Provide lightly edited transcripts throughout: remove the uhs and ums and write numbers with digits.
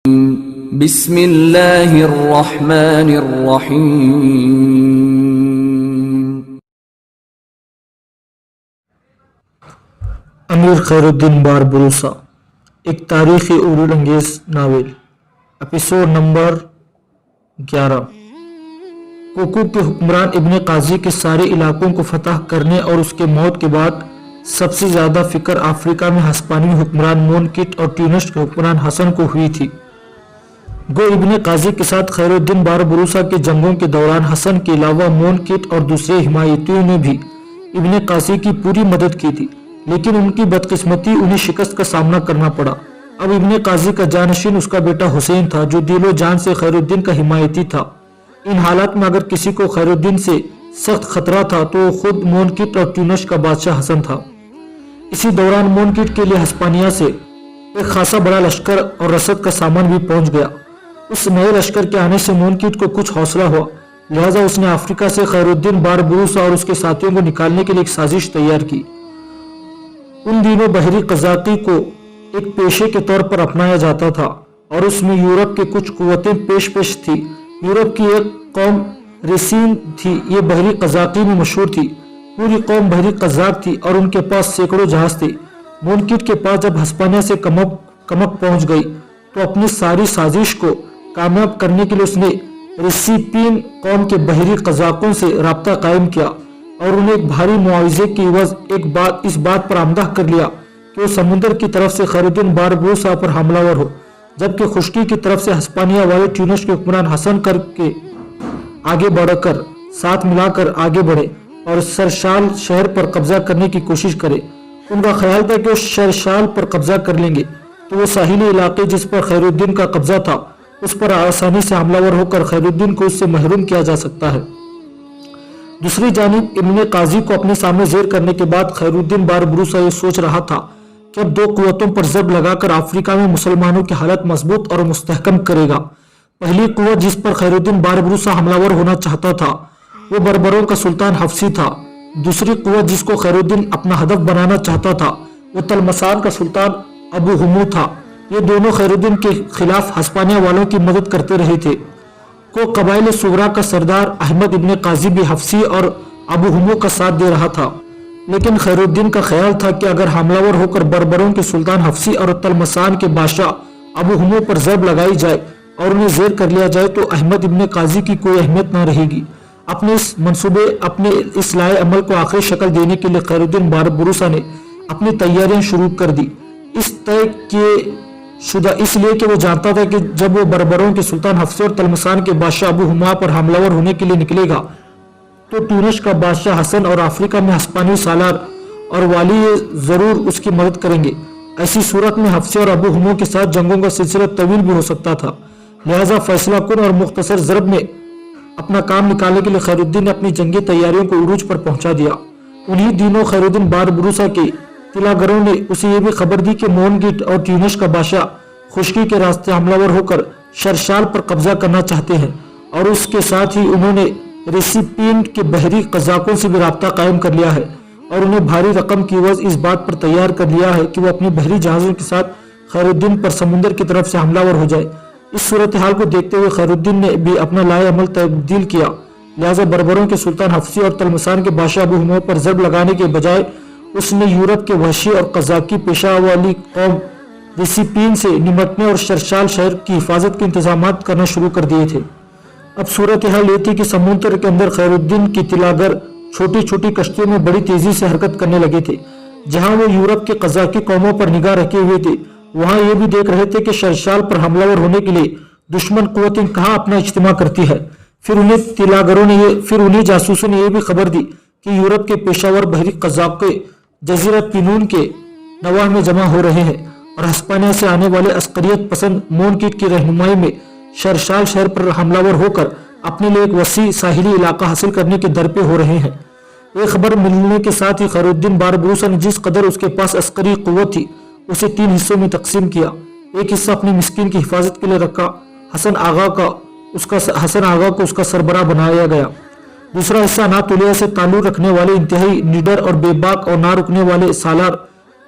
بسم اللہ الرحمن الرحیم۔ امیر خیر الدین باربروسا، ایک تاریخی اردو انگیز ناول، ایپیسوڈ نمبر 11۔ کوکو کے حکمران ابن قاضی کے سارے علاقوں کو فتح کرنے اور اس کے موت کے بعد سب سے زیادہ فکر افریقہ میں ہسپانوی حکمران مونکٹ اور ٹیونس کے حکمران حسن کو ہوئی تھی۔ گو ابن قاضی کے ساتھ خیر الدین باربروسا کے جنگوں کے دوران حسن کے علاوہ مونکٹ اور دوسرے حمایتیوں نے بھی ابن قاضی کی پوری مدد کی تھی، لیکن ان کی بدقسمتی انہیں شکست کا سامنا کرنا پڑا۔ اب ابن قاضی کا جانشین اس کا بیٹا حسین تھا، جو دل و جان سے خیر الدین کا حمایتی تھا۔ ان حالات میں اگر کسی کو خیر الدین سے سخت خطرہ تھا تو وہ خود مونکٹ اور ٹیونس کا بادشاہ حسن تھا۔ اسی دوران مونکٹ کے لیے ہسپانیہ سے ایک خاصا بڑا لشکر اور رسد کا سامان بھی پہنچ گیا۔ اس نئے لشکر کے آنے سے مونکٹ کو کچھ حوصلہ ہوا، لہٰذا اس نے افریقہ سے خیر الدین باربروسا اور اس کے ساتھیوں کو نکالنے کے لیے ایک سازش تیار کی۔ ان دنوں بحری قزاقی کو ایک پیشے کے طور پر اپنایا جاتا تھا اور اس میں یورپ کے کچھ قوتیں پیش تھی۔ یورپ کی ایک قوم ریسین تھی، یہ بحری قزاقی میں مشہور تھی۔ پوری قوم بحری قزاق تھی اور ان کے پاس سینکڑوں جہاز تھے۔ مونکٹ کے پاس جب ہسپانیہ سے کمک پہنچ گئی تو اپنی ساری سازش کو کامیاب کرنے کے لیے اس نے ریسیپین قوم کے بحری قزاقوں سے رابطہ قائم کیا اور انہیں ایک بھاری معاوضے کی عوض اس بات پر آمادہ کر لیا کہ وہ سمندر کی طرف سے خیر الدین باربروسا پر حملہ ور ہو، جبکہ خشکی کی طرف سے ہسپانیہ والے ٹیونس کے حکمران حسن کے آگے بڑھ کر ساتھ ملا کر آگے بڑھے اور سرشال شہر پر قبضہ کرنے کی کوشش کرے۔ ان کا خیال تھا کہ وہ سرشال پر قبضہ کر لیں گے تو وہ ساحلی علاقے جس پر خیر الدین کا قبضہ تھا اس پر آسانی سے حملہ ور ہو کر خیر الدین کو اس سے محروم کیا جا سکتا ہے۔ دوسری جانب ابن قاضی کو اپنے سامنے زیر کرنے کے بعد خیر الدین باربروسا یہ سوچ رہا تھا کہ اب دو قوتوں پر ضرب لگا کر افریقہ میں مسلمانوں کی حالت مضبوط اور مستحکم کرے گا۔ پہلی قوت جس پر خیر الدین باربروسا حملہ ور ہونا چاہتا تھا وہ بربروں کا سلطان حفصی تھا۔ دوسری قوت جس کو خیر الدین اپنا ہدف بنانا چاہتا تھا وہ تلمسان کا سلطان ابو ہمو تھا۔ یہ دونوں خیر الدین کے خلاف ہسپانیہ والوں کی مدد کرتے رہے تھے۔ قبائل صغرا کا سردار احمد ابن قاضی بھی حفصی اور ابو ہمو کا ساتھ دے رہا تھا، لیکن خیر الدین کا خیال تھا کہ اگر حملہ ور ہو کر بربروں کے سلطان حفصی اور تلمسان کے بادشاہ ابو ہمو پر ضرب لگائی جائے اور انہیں زیر کر لیا جائے تو احمد ابن قاضی کی کوئی اہمیت نہ رہے گی۔ اپنے اس لائے عمل کو آخری شکل دینے کے لیے خیر الدین باربروسا نے اپنی تیاریاں شروع کر دی، اس لیے کہ وہ جانتا تھا کہ جب وہ بربروں کے سلطان حفصی اور تلمسان کے بادشاہ ابو ہما پر حملہ ور ہونے کے لیے نکلے گا تو ٹیونس کا بادشاہ حسن اور افریقہ میں ہسپانوی سالار اور والی ضرور اس کی مدد کریں گے۔ ایسی صورت میں حفصی اور ابو ہمو کے ساتھ جنگوں کا سلسلہ طویل بھی ہو سکتا تھا، لہٰذا فیصلہ کن اور مختصر ضرب میں اپنا کام نکالنے کے لیے خیر الدین نے اپنی جنگی تیاریوں کو عروج پر پہنچا دیا۔ انہی دنوں خیر الدین باربروسا کے طلاگروں نے اسے یہ بھی خبر دی کہ مونکٹ اور ٹیونس کا بادشاہ خشکی کے راستے حملہ ور ہو کر سرشال پر قبضہ کرنا چاہتے ہیں، اور اس کے ساتھ ہی انہوں نے ریسیپین کے بحری قزاقوں سے بھی رابطہ قائم کر لیا ہے اور انہیں بھاری رقم کی عوض اس بات پر تیار کر لیا ہے کہ وہ اپنی بحری جہازوں کے ساتھ خیر الدین پر سمندر کی طرف سے حملہ ور ہو جائے۔ اس صورتحال کو دیکھتے ہوئے خیر الدین نے بھی اپنا لائے عمل تبدیل کیا، لہٰذا بربروں کے سلطان حفصی اور تلمسان کے بادشاہ ابو ہمو پر ضرب لگانے کے بجائے اس نے یورپ کے وحشی اور قزاقی پیشہ والی قوم ریسیپین سے نمٹنے اور سرشال شہر کی حفاظت کے انتظامات کرنا شروع کر دیے تھے۔ اب صورتحال یہ تھی کہ سمندر کے اندر خیر الدین کی طلاگر چھوٹی چھوٹی کشتیوں میں بڑی تیزی سے حرکت کرنے لگے تھے۔ جہاں وہ یورپ کے قزاقی قوموں پر نگاہ رکھے ہوئے تھے، وہاں یہ بھی دیکھ رہے تھے کہ سرشال پر حملہ ور ہونے کے لیے دشمن قوتیں کہاں اپنا اجتماع کرتی ہے۔ پھر انہیں جاسوسوں نے یہ بھی خبر دی کہ یورپ کے پیشہ ور بحری قزاقے جزیرہ پینون کے نواح میں جمع ہو رہے ہیں اور ہسپانیہ سے آنے والے عسکریت پسند مونکٹ کی رہنمائی میں سرشال شہر پر حملہ ور ہو کر اپنے لیے ایک وسیع ساحلی علاقہ حاصل کرنے کے در پہ ہو رہے ہیں۔ ایک خبر ملنے کے ساتھ ہی خیر الدین باربروسا نے جس قدر اس کے پاس عسکری قوت تھی اسے 3 حصوں میں تقسیم کیا۔ ایک حصہ اپنے مسکین کی حفاظت کے لیے رکھا، حسن آغا کو اس کا سربراہ بنایا گیا۔ دوسرا حصہ اناطولیہ سے تعلق رکھنے والے انتہائی نڈر اور بے باک اور نہ رکنے والے سالار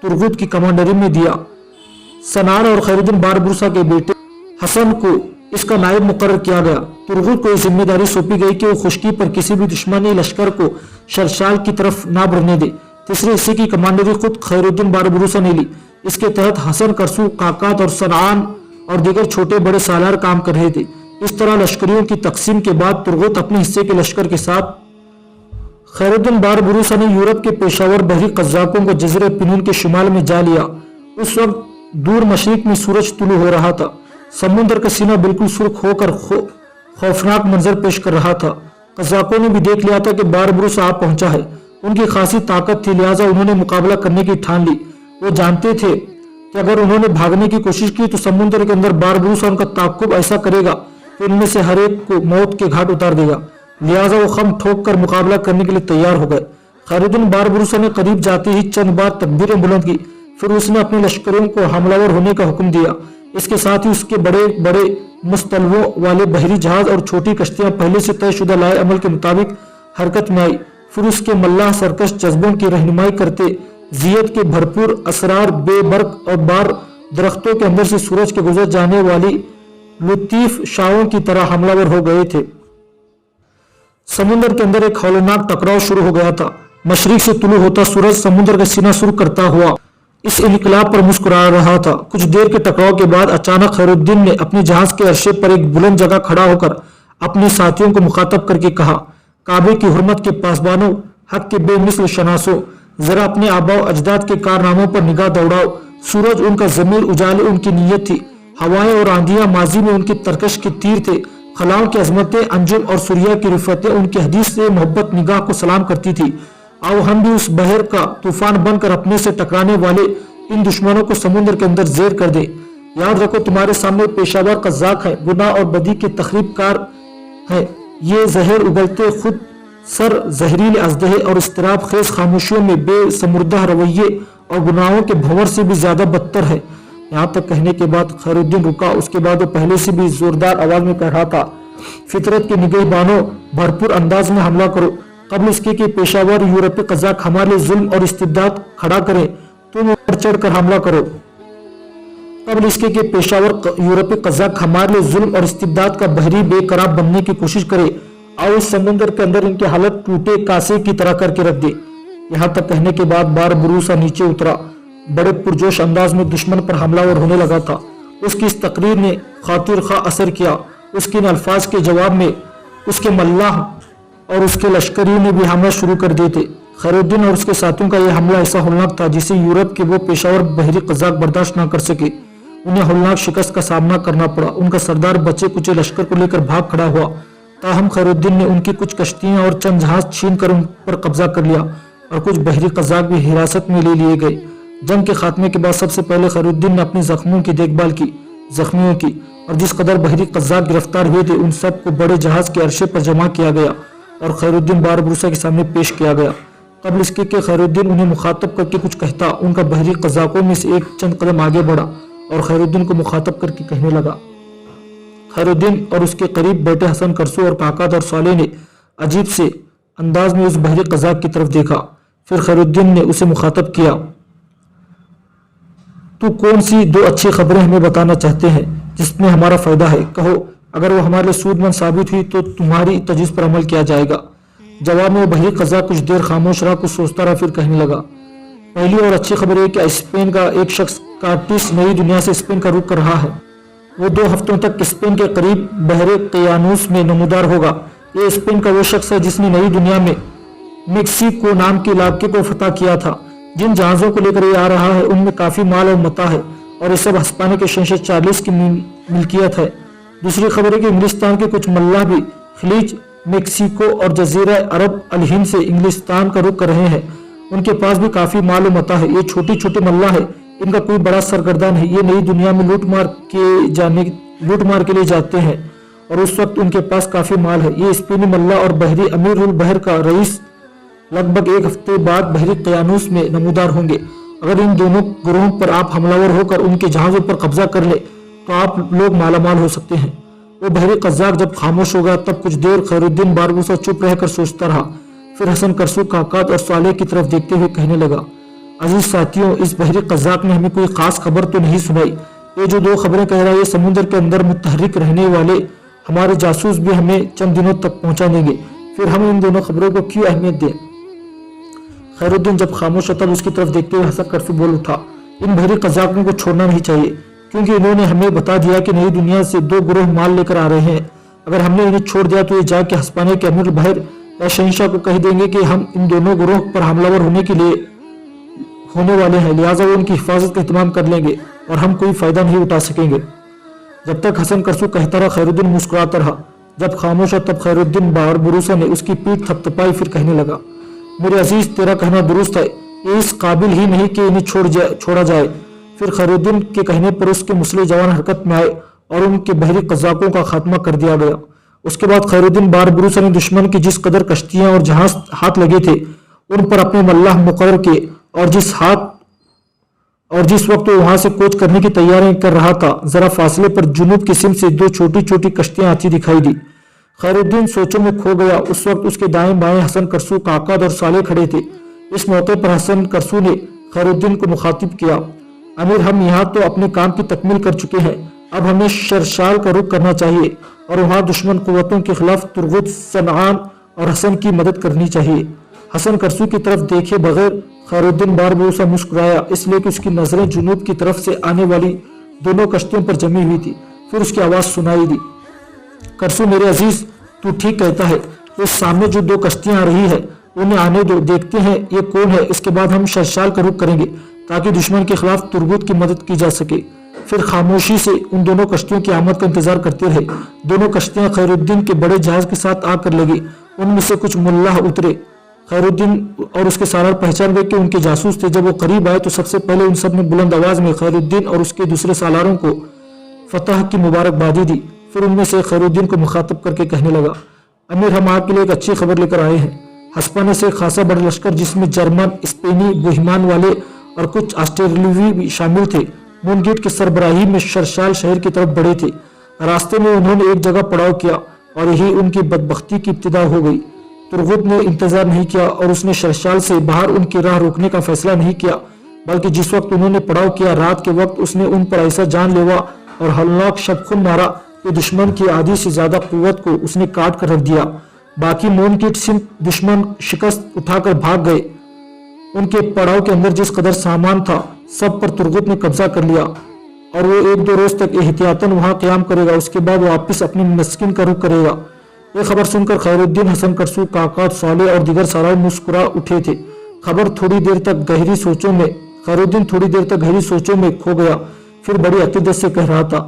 ترغوت کی کمانڈری میں دیا۔ سنار اور خیر الدین باربروسا کے بیٹے हसन को इसका नायब मुकर्रर किया गया। तुर्गुत को यह जिम्मेदारी सौंपी गई कि वो खुश्की पर किसी भी दुश्मनी लश्कर को शरशाल की तरफ ना बढ़ने दे। तीसरे हिस्से की कमांडरी खुद खैरुद्दीन बारबरूसा ने ली। इसके तहत हसन, करसू, काकात और सनान और दीगर छोटे बड़े सालार काम कर रहे थे। इस तरह लश्करियों की तकसीम के बाद तुर्गुत अपने हिस्से के लश्कर के साथ खैरुद्दीन बारबरूसा ने यूरोप के पेशावर बहरी कज़ाकों को जज़ीरे पिनून के शुमाल में जा लिया। उस वक्त दूर मशरिक में सूरज तुलू हो रहा था। समुद्र का सीना बिल्कुल सुर्ख होकर खौफनाक मंजर पेश कर रहा था। कज़ाकों ने भी देख लिया था कि बारबरूसा आ पहुंचा है। उनकी खासी ताकत थी, लिहाजा उन्होंने मुकाबला करने की ठान ली। वो जानते थे कि अगर उन्होंने भागने की कोशिश की तो समुद्र के अंदर बारबरूसा उनका ताक़ुब ऐसा करेगा कि उनमें से हर एक को मौत के घाट उतार देगा। लिहाजा वो खम ठोक कर मुकाबला करने के लिए तैयार हो गए। खैरुद्दीन बारबरूसा ने करीब जाते ही चंद बार तकबीरें बुलंद की, फिर उसने अपने लश्करों को हमलावर होने का हुक्म दिया। इसके साथ ही उसके बड़े बड़े मुस्तलवों वाले बहरी जहाज और छोटी कश्तियां पहले से तयशुदा लाए अमल के मुताबिक हरकत में आई। फिर उसके मल्लाह सरकश जज्बों की रहनुमाई करते जियत के भरपूर असरार बेबर्क और बार दरख्तों के अंदर से सूरज के गुजर जाने वाली लतीफ शाहों की तरह हमलावर हो गए थे। समुद्र के अंदर एक हौलनाक टकराव शुरू हो गया था। मशरिक से तुलू होता सूरज समुद्र का सीना सुर करता हुआ इस इनकलाब पर मुस्कुरा रहा था। कुछ देर के टकराव के बाद अचानक खैरुद्दीन ने अपने जहाज के अरशे पर एक बुलंद जगह खड़ा होकर अपने साथियों को मुखातब करके कहा, काबे की हुर्मत के पासबानों, हक के बेमिसल शनासों, जरा अपने आबाओ अजदाद के कारनामों पर निगाह दौड़ाओ। सूरज उनका जमीर, उजाले उनकी नीयत थी। हवाएं और आंधियां माजी में उनकी तरकश के तीर थे। खलाओं की अजमतें, अंजुम और सुरिया की रिफतें उनकी हदीस से मोहब्बत निगाह को सलाम करती थी। आओ हम भी उस बहर का तूफान बनकर अपने से टकराने वाले इन दुश्मनों को समुद्र के अंदर जेर कर दे। याद रखो, तुम्हारे सामने पेशावर कज़ाक है, गुनाह और बदी के तखरीबकार है। ये जहर उगलते खुद सर जहरील अजदहे और इस्तराब खेज खामोशियों में बेसमुर्दा रवैये और गुनाहों के भंवर से भी ज्यादा बदतर है। यहाँ तक कहने के बाद खैरुद्दीन रुका। उसके बाद वो पहले से भी जोरदार आवाज में कह रहा था, फितरत के निगहबानों, भरपूर अंदाज में हमला करो। कबल इसके कि पेशावर यूरोपीय कज़ाक हमारे जुल्म और इस्तिबदाद खड़ा करें, तुम ऊपर चढ़कर हमला करो। कबल इसके कि पेशावर यूरोपीय कज़ाक हमारे लिए जुल्म और इस्तिबदाद का बहरी बेकरार बनने की कोशिश करे। और इस समुद्र के अंदर इनकी हालत टूटे कासे की तरह करके रख दे। यहाँ तक कहने के बाद बारबरूसा नीचे उतरा। बड़े पुरजोश अंदाज में दुश्मन पर हमलावर होने लगा था। उसकी इस तकरीर ने खातिर खा असर किया। उसके इन अल्फाज के जवाब में उसके मल्लाह और उसके लश्करियों ने भी हमला शुरू कर दिए थे। खैरुद्दीन और उसके साथियों का यह हमला ऐसा होलनाक था जिसे यूरोप के वो पेशावर बहरी कज़ाक बर्दाश्त न कर सके। उन्हें होलनाक शिकस्त का सामना करना पड़ा। उनका सरदार बचे कुचे लश्कर को लेकर भाग खड़ा हुआ। ताहम खैरुद्दीन ने उनकी कुछ कश्तियां और चंद जहाज छीन कर उन पर कब्जा कर लिया और कुछ बहरी कज़ाक भी हिरासत में ले लिए गए। जंग के खात्मे के बाद सबसे पहले खैरुद्दीन ने अपने जख्मों की देखभाल की, जख्मियों की, और जिस कदर बहरी कज़ाक गिरफ्तार हुए थे उन सब को बड़े जहाज के अरशे पर जमा किया गया और खैरुद्दीन बारबरूसा के सामने पेश किया गया। कबल इसके कि खैरुद्दीन उन्हें मुखातब करके कुछ कहता, उनका बहरी कज़ाकों में से एक चंद कदम आगे बढ़ा और खैरुद्दीन को मुखातब करके कहने लगा। खैरुद्दीन और उसके करीब बैठे हसन, करसू और काकात और साले ने अजीब से अंदाज में उस बहरी कज़ाक की तरफ देखा। फिर खैरुद्दीन ने उसे मुखातब किया, तू कौन सी दो अच्छी खबरें हमें बताना चाहते हैं जिसमें हमारा फायदा है? कहो, अगर वो हमारे लिए सूदमंद साबित हुई तो तुम्हारी तजवीज़ पर अमल किया जाएगा। जवाब में वो बहरी कज़ाक कुछ देर खामोश रहा, कुछ सोचता रहा, फिर कहने लगा, पहली और अच्छी खबर है कि स्पेन का एक शख्स कार्टिस नई दुनिया से स्पेन का रुख कर रहा है। वो 2 हफ्तों तक स्पेन के करीब बहरे क़यानूस में नमूदार होगा। ये स्पेन का वो शख्स है जिसने नई दुनिया में मेक्सिको नाम के इलाके को फतह किया था। जिन जहाज़ों को लेकर ये आ रहा है उनमें काफ़ी माल और मता है और ये सब हस्पानी के शहंशाह चार्ल्स की मिल्कियत है। दूसरी खबर है कि इंग्लिस्तान के कुछ मल्लाह भी खलीज, मेक्सिको और जजीरा अरब अलहिंद से इंग्लिस्तान का रुख कर रहे हैं। उनके पास भी काफ़ी माल और मता है। ये छोटी छोटी मल्लाह है, इनका कोई बड़ा सरगर्दान है। ये नई दुनिया में लूट मार के लिए जाते हैं और उस वक्त उनके पास काफ़ी माल है। ये स्पेनी मल्लाह और बहरी अमीर उल बहर का रईस लगभग 1 हफ्ते बाद बहरी क़यानूस में नमूदार होंगे। अगर इन दोनों ग्रोहों पर आप हमलावर होकर उनके जहाज़ों पर कब्जा कर ले तो आप लोग मालामाल हो सकते हैं। वो बहरी कज़ाक जब खामोश हो गया तब कुछ देर खैरुद्दीन बारबरूसा चुप रहकर सोचता रहा। फिर हसन, करसू, काकात और साले की तरफ देखते हुए कहने लगा, अजीज साथियों, इस बहरी कज़ाक ने हमें कोई खास खबर तो नहीं सुनाई। ये जो दो खबरें कह रहा है ये समुद्र के अंदर मुतहरिक रहने वाले हमारे जासूस भी हमें चंद दिनों तक पहुंचा देंगे, फिर हम इन दोनों खबरों को क्यों अहमियत दें। खैरुद्दीन जब खामोश तब उसकी तरफ देखते हुए हंसक करके बोल उठा, इन बहरी कज़ाकों को छोड़ना नहीं चाहिए, क्योंकि इन्होंने हमें बता दिया कि नई दुनिया से दो ग्रोह माल लेकर आ रहे हैं। अगर हमने इन्हें छोड़ दिया तो ये जाके हस्पाने के अमीर बहर या शहंशाह को कह देंगे कि हम इन दोनों ग्रोह पर हमलावर होने के लिए होने वाले हैं, लिहाजा वो उनकी हिफाजत का इंतजाम कर लेंगे और हम कोई फायदा नहीं उठा सकेंगे। जब तक हसन करसू कहता रहा खैरुद्दीन मुस्कुराता रहा। जब खामोश था तब खैरुद्दीन बारबरूसा ने उसकी पीठ थपथपाई, फिर कहने लगा, मेरे अजीज तेरा कहना दुरुस्त है, ये इस काबिल ही नहीं कि इन्हें छोड़ा जाए। फिर खैरुद्दीन के कहने पर उसके मुस्लिम जवान हरकत में आए और उनके बहरी कज़ाकों का खात्मा कर दिया गया। उसके बाद खैरुद्दीन बारबरूसा ने दुश्मन की जिस कदर कश्तियां और जहाज हाथ लगे थे उन पर अपने मल्लाह मुकर्रर किए और जिस वक्त वो वहां से कूच करने की तैयारियां कर रहा था, जरा फासले पर जुनूब की सिम से दो छोटी छोटी कश्तियां आती दिखाई दी। खैरुद्दीन सोचों में खो गया। उस वक्त उसके दाएं बाएं हसन करसू, काकद और साले खड़े थे। इस मौके पर हसन करसू ने खैरुद्दीन को मुखातिब किया, अमीर हम यहाँ तो अपने काम की तकमील कर चुके हैं, अब हमें शरशाल का रुख करना चाहिए और वहाँ दुश्मन कुव्वतों के खिलाफ तुर्गुत, सनआन और हसन की मदद करनी चाहिए। हसन करसू की तरफ देखे बगैर खैरुद्दीन बारबरूसा मुस्कुराया, इसलिए कि उसकी नजरें जुनूब की तरफ से आने वाली दोनों कश्तियों पर जमी हुई थी। फिर उसकी आवाज सुनाई दी, करसू मेरे अजीज, तू ठीक कहता है, इस सामने जो दो कश्तियां आ रही है उन्हें आने दो, देखते हैं ये कौन है, इसके बाद हम शरशाल का रुख करेंगे ताकि दुश्मन के खिलाफ तुर्गुत की मदद की जा सके। फिर खामोशी से उन दोनों कश्तियों की आमद का इंतजार करते रहे। दोनों कश्तियां खैरुद्दीन के बड़े जहाज के साथ आकर लगी। उनमें से कुछ मुल्लाह उतरे। खैरुद्दीन और उसके सालार पहचान गए कि उनके जासूस थे। जब वो करीब आए तो सबसे पहले उन सब ने बुलंद आवाज में खैरुद्दीन और उसके दूसरे सालारों को फतह की मुबारकबादी दी। फिर उनमें से खैरुद्दीन को मुखातब करके कहने लगा, अमीर हम आपके लिए एक अच्छी खबर लेकर आए हैं। हस्पाने से खासा बड़ा लश्कर जिसमें जर्मन, स्पेनी, बुहिमान वाले और कुछ ऑस्ट्रेलियावी भी शामिल थे, मूनगेट की सरबराही में शरशाल शहर की तरफ बढ़े थे। रास्ते में उन्होंने एक जगह पड़ाव किया और यही उनकी बदबख्ती की इब्तिदा हो गई। तुर्गुत ने इंतजार नहीं किया और उसने शरशाल से बाहर उनकी राह रोकने का फैसला नहीं किया, बल्कि जिस वक्त उन्होंने पड़ाव किया रात के वक्त उसने उन पर ऐसा जानलेवा और हौलनाक शबखुन मारा कि दुश्मन की आधी से ज्यादा कुव्वत को उसने काट कर रख दिया। बाकी मूनगेट से दुश्मन शिकस्त उठाकर भाग गए। उनके पड़ाव के अंदर जिस कदर सामान था सब पर तुर्गुत ने कब्जा कर लिया और वो 1-2 रोज तक एहतियातन वहां क्याम करेगा। उसके बाद वापस अपनी मस्किन का रुख करेगा। यह खबर सुनकर खैरुद्दीन, हसन करसू, काकात, साले और दीगर साराय मुस्कुरा उठे थे। खैरुद्दीन थोड़ी देर तक गहरी सोचों में खो गया। फिर बड़ी अकीदत से कह रहा था,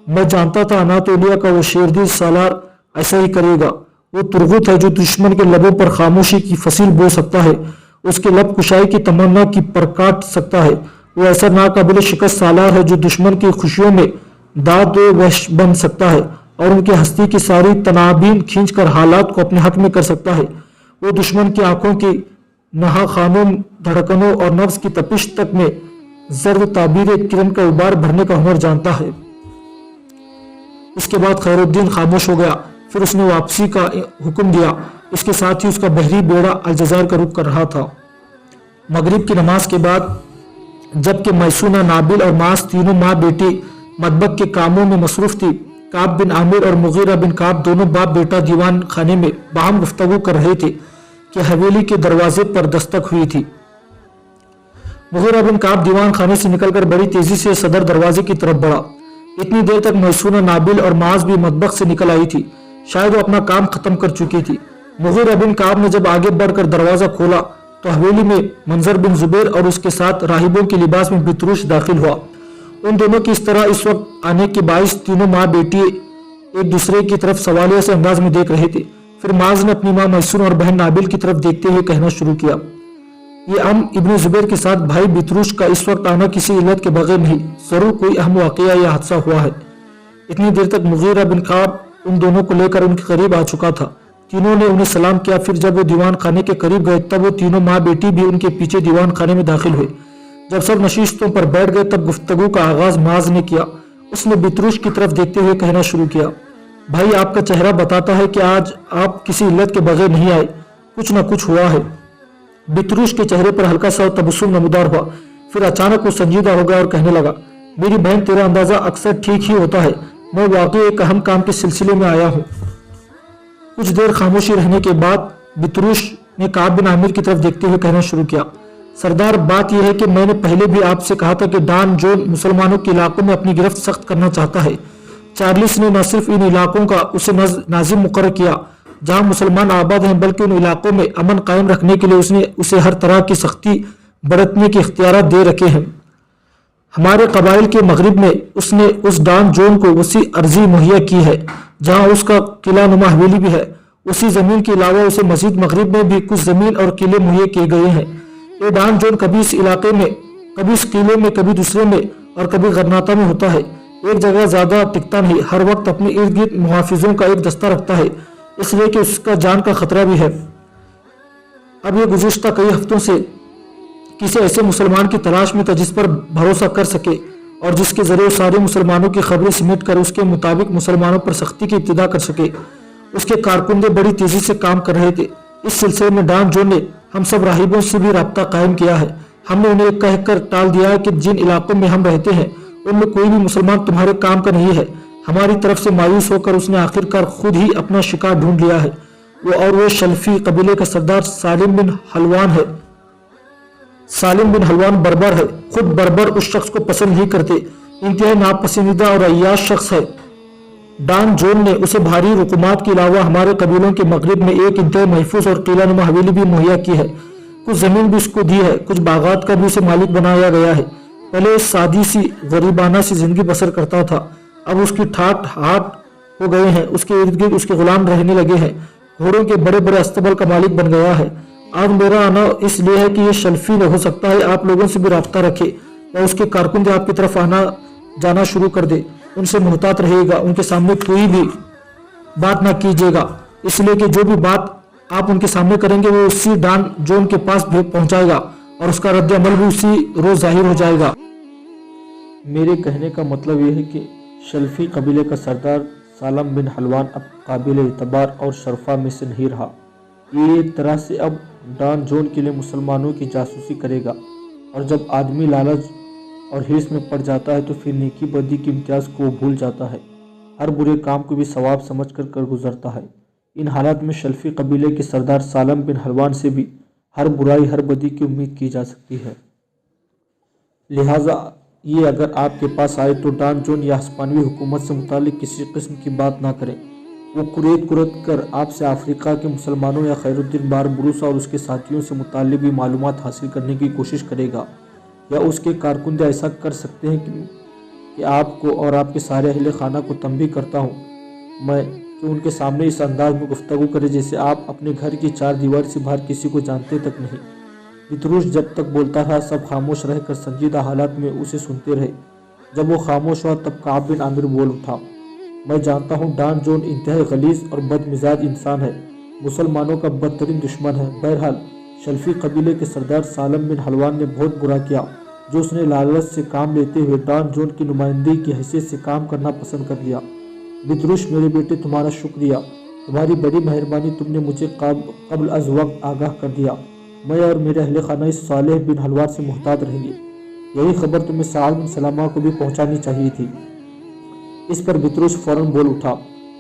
मैं जानता था अनातोलिया का वो शेरदिल सालार ऐसा ही करेगा। वो तुर्गुत है जो दुश्मन के लबों पर खामोशी की फसील बो सकता है, उसके लब कुशाई की तमन्ना की पर काट सकता है। वो ऐसा नाकाबिल शिकस्त सालार है जो दुश्मन की खुशियों में दाद वश बन सकता है और उनकी हस्ती की सारी तनाबीन खींचकर हालात को अपने हक में कर सकता है। वो दुश्मन की आंखों की नहा खानों, धड़कनों और नफ्स की तपिश तक में जर्द ताबीर किरण का उबार भरने का हुनर जानता है। इसके बाद खैरुद्दीन खामोश हो गया। फिर उसने वापसी का हुक्म दिया। इसके साथ ही उसका बहरी बेड़ा अलजज़ायर का रुख कर रहा था। मगरिब की नमाज के बाद जबकि मैसूना, नाबिल और मास तीनों माँ बेटी मदबक के कामों में मसरूफ थी, काब बिन आमिर और मुगीरा बिन काब दोनों बाप बेटा दीवान खाने में बाहम गुफ्तगू कर रहे थे कि हवेली के दरवाजे पर दस्तक हुई थी। मुगीरा बिन काब दीवान खाने से निकलकर बड़ी तेजी से सदर दरवाजे की तरफ बढ़ा। इतनी देर तक मैसूना, नाबिल और मास भी मदबक से निकल आई थी। शायद वो अपना काम खत्म कर चुकी थी। मुगीरा बिन काब ने जब आगे बढ़कर दरवाजा खोला तो हवेली में मंजर बिन जुबैर और उसके साथ राहिबों के लिबास में बितरूश दाखिल हुआ। उन दोनों की इस तरह इस वक्त आने के बाइस तीनों माँ बेटी एक दूसरे की तरफ सवालिया से अंदाज में देख रहे थे। फिर माज ने अपनी माँ मैसून और बहन नाबिल की तरफ देखते हुए कहना शुरू किया, ये इब्न जुबैर के साथ भाई बितरूश का इस वक्त आना किसी इल्लत के बगैर नहीं, जरूर कोई अहम वाकया या हादसा हुआ है। इतनी देर तक मुगीरा बिन काब उन दोनों को लेकर उनके करीब आ चुका था। तीनों ने उन्हें सलाम किया। फिर जब वो दीवान खाने के करीब गए तब वो तीनों माँ बेटी भी उनके पीछे दीवान खाने में दाखिल हुए। जब सब नशिस्तों पर बैठ गए तब गुफ्तगू का आगाज माज ने किया। उसने बितरूश की तरफ देखते हुए कहना शुरू किया, भाई आपका चेहरा बताता है कि आज आप किसी इल्लत के बगैर नहीं आए, कुछ न कुछ हुआ है। बितरूश के चेहरे पर हल्का सा तबस्सुम नमूदार हुआ। फिर अचानक वो संजीदा हो गया और कहने लगा, मेरी बहन, तेरा अंदाजा अक्सर ठीक ही होता है। मैं वाकई एक अहम काम के सिलसिले में आया हूँ। कुछ देर खामोशी रहने के बाद बितरूश ने काब बिन आमिर की तरफ देखते हुए कहना शुरू किया, सरदार, बात यह है कि मैंने पहले भी आपसे कहा था कि डॉन जोन मुसलमानों के इलाकों में अपनी गिरफ्त सख्त करना चाहता है। चार्ल्स ने न सिर्फ इन इलाकों का उसे नाजिम मुकर्रर किया जहां मुसलमान आबाद हैं, बल्कि उन इलाकों में अमन कायम रखने के लिए उसने उसे हर तरह की सख्ती बरतने के इख्तियारात दे रखे हैं। हमारे कबाइल के मगरिब में उसने उस डॉन जोन को वसी अर्जी मुहैया की है जहां उसका किला नुमा हवेली भी है। उसी जमीन के अलावा उसे मजीद मगरिब में भी कुछ जमीन और किले मुहैया किए गए हैं। ये डॉन जोन कभी इस इलाके में, कभी इस किले में, कभी दूसरे में और कभी गरनाता में होता है। एक जगह ज्यादा टिकता नहीं, हर वक्त अपने इर्द गिर्द मुहाफिजों का एक दस्ता रखता है, इसलिए कि उसका जान का खतरा भी है। अब ये गुज़िश्ता कई हफ्तों से किसी ऐसे मुसलमान की तलाश में था जिस पर भरोसा कर सके और जिसके जरिए सारे मुसलमानों की खबरें सिमट कर उसके मुताबिक मुसलमानों पर सख्ती की इब्तिदा कर सके। उसके कारकुंदे बड़ी तेजी से काम कर रहे थे। इस सिलसिले में डॉन जोन ने हम सब राहिबों से भी रब्ता कायम किया है। हमने उन्हें कहकर टाल दिया है कि जिन इलाकों में हम रहते हैं उनमें कोई भी मुसलमान तुम्हारे काम का नहीं है। हमारी तरफ से मायूस होकर उसने आखिरकार खुद ही अपना शिकार ढूंढ लिया है। वो शल्फी कबीले का सरदार सालिम बिन हलवान है। सालिम बिन हलवान बर्बर है। खुद बर्बर उस शख्स को पसंद नहीं करते, इंतहाई नापसंदीदा और अय्याश शख्स है। डॉन जोन ने उसे भारी रुकुमात के अलावा हमारे कबीलों के मगरिब में एक इंतहाई महफूज और किला नुमा हवेली भी मुहैया की है। कुछ जमीन भी उसको दी है, कुछ बागात का भी उसे मालिक बनाया गया है। पहले सादी सी गरीबाना सी जिंदगी बसर करता था, अब उसकी ठाट हाट हो गए हैं। उसके इर्द गिर्द उसके गुलाम रहने लगे हैं। घोड़ों के बड़े बड़े अस्तबल का मालिक बन गया है। आज मेरा आना इसलिए है कि ये शल्फी न हो सकता है आप लोगों से भी रब्ता रखे या उसके कारकुन आपकी तरफ आना जाना शुरू कर दे। उनसे मुहतात रहेगा, उनके सामने कोई भी बात ना कीजिएगा, इसलिए कि जो भी बात आप उनके सामने करेंगे वो उसी डॉन जोन के पास पहुंचाएगा और उसका रद्द अमल भी उसी रोज जाहिर हो जाएगा। मेरे कहने का मतलब यह है कि शल्फी कबीले का सरदार सालम बिन हलवान अब काबिल एतबार और शरफा में से नहीं रहा। ये एक तरह से अब डॉन जोन के लिए मुसलमानों की जासूसी करेगा, और जब आदमी लालच और हिर्स में पड़ जाता है तो फिर नेकी बदी के इम्तियाज़ को भूल जाता है, हर बुरे काम को भी सवाब समझ कर गुजरता है। इन हालात में शल्फी कबीले के सरदार सालम बिन हलवान से भी हर बुराई हर बदी की उम्मीद की जा सकती है। लिहाजा ये अगर आपके पास आए तो डॉन जोन या हिस्पानवी हुकूमत से मुतालिक किसी किस्म की बात ना करें। वो कुरेद कर आपसे अफ्रीका के मुसलमानों या खैरुद्दीन बारबरूसा और उसके साथियों से मुतालिक भी मालूमात हासिल करने की कोशिश करेगा, या उसके कारकुन ऐसा कर सकते हैं कि आपको और आपके सारे अहले खाना को तंबीह करता हूँ मैं कि उनके सामने इस अंदाज में गुफ्तगू करे जैसे आप अपने घर की चार दीवार से बाहर किसी को जानते तक नहीं। बितरूश जब तक बोलता रहा सब खामोश रहकर संजीदा हालात में उसे सुनते रहे। जब वो खामोश हुआ तब काब बिन आमिर बोल उठा, मैं जानता हूँ डॉन जोन इंतहाई गलीज और बदमिजाज इंसान है, मुसलमानों का बदतरीन दुश्मन है। बहरहाल शल्फी कबीले के सरदार सालम बिन हलवान ने बहुत बुरा किया जो उसने लालच से काम लेते हुए डॉन जोन की नुमाइंदगी की हैसियत से काम करना पसंद कर लिया। बितरूश मेरे बेटे, तुम्हारा शुक्रिया, तुम्हारी बड़ी मेहरबानी, तुमने मुझे कब्ल अज वक्त आगाह कर दिया। मैं और मेरे अहले खाना इस सालेह बिन हलवान से मुहतात रहेंगे। यही खबर तुम्हें साद बिन सलामा को भी पहुंचानी चाहिए थी। इस पर बितरूश फौरन बोल उठा,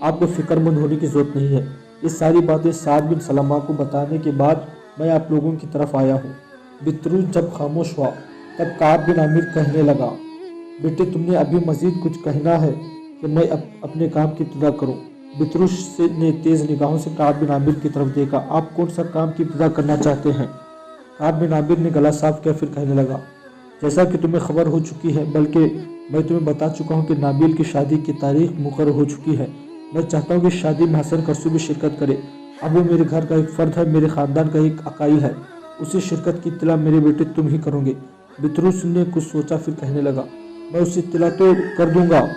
आपको फिक्रमंद होने की जरूरत नहीं है। ये सारी बातें साद बिन सलामा को बताने के बाद मैं आप लोगों की तरफ आया हूँ। बितरूश जब खामोश हुआ तब काब बिन आमिर कहने लगा, बेटे तुमने अभी मजीद कुछ कहना है कि मैं अपने काम की इब्तिदा करूँ? बितरूश ने तेज़ निगाहों से काब बिन आमिर की तरफ देखा। आप कौन सा काम की इब्तिदा करना चाहते हैं? काब बिन आमिर ने गला साफ किया, फिर कहने लगा, जैसा कि तुम्हें खबर हो चुकी है, बल्कि मैं तुम्हें बता चुका हूँ कि नाबिल की शादी की तारीख मुकर्रर हो चुकी है। मैं चाहता हूँ कि शादी में हसन करसू भी शिरकत करे। अब वो मेरे घर का एक फ़र्द है, मेरे ख़ानदान का एक अकाई है। उसी शिरकत की इत्तला मेरे बेटे तुम ही करोगे। बितरूश ने कुछ सोचा फिर कहने लगा, मैं उसे इत्तला तो कर दूंगा,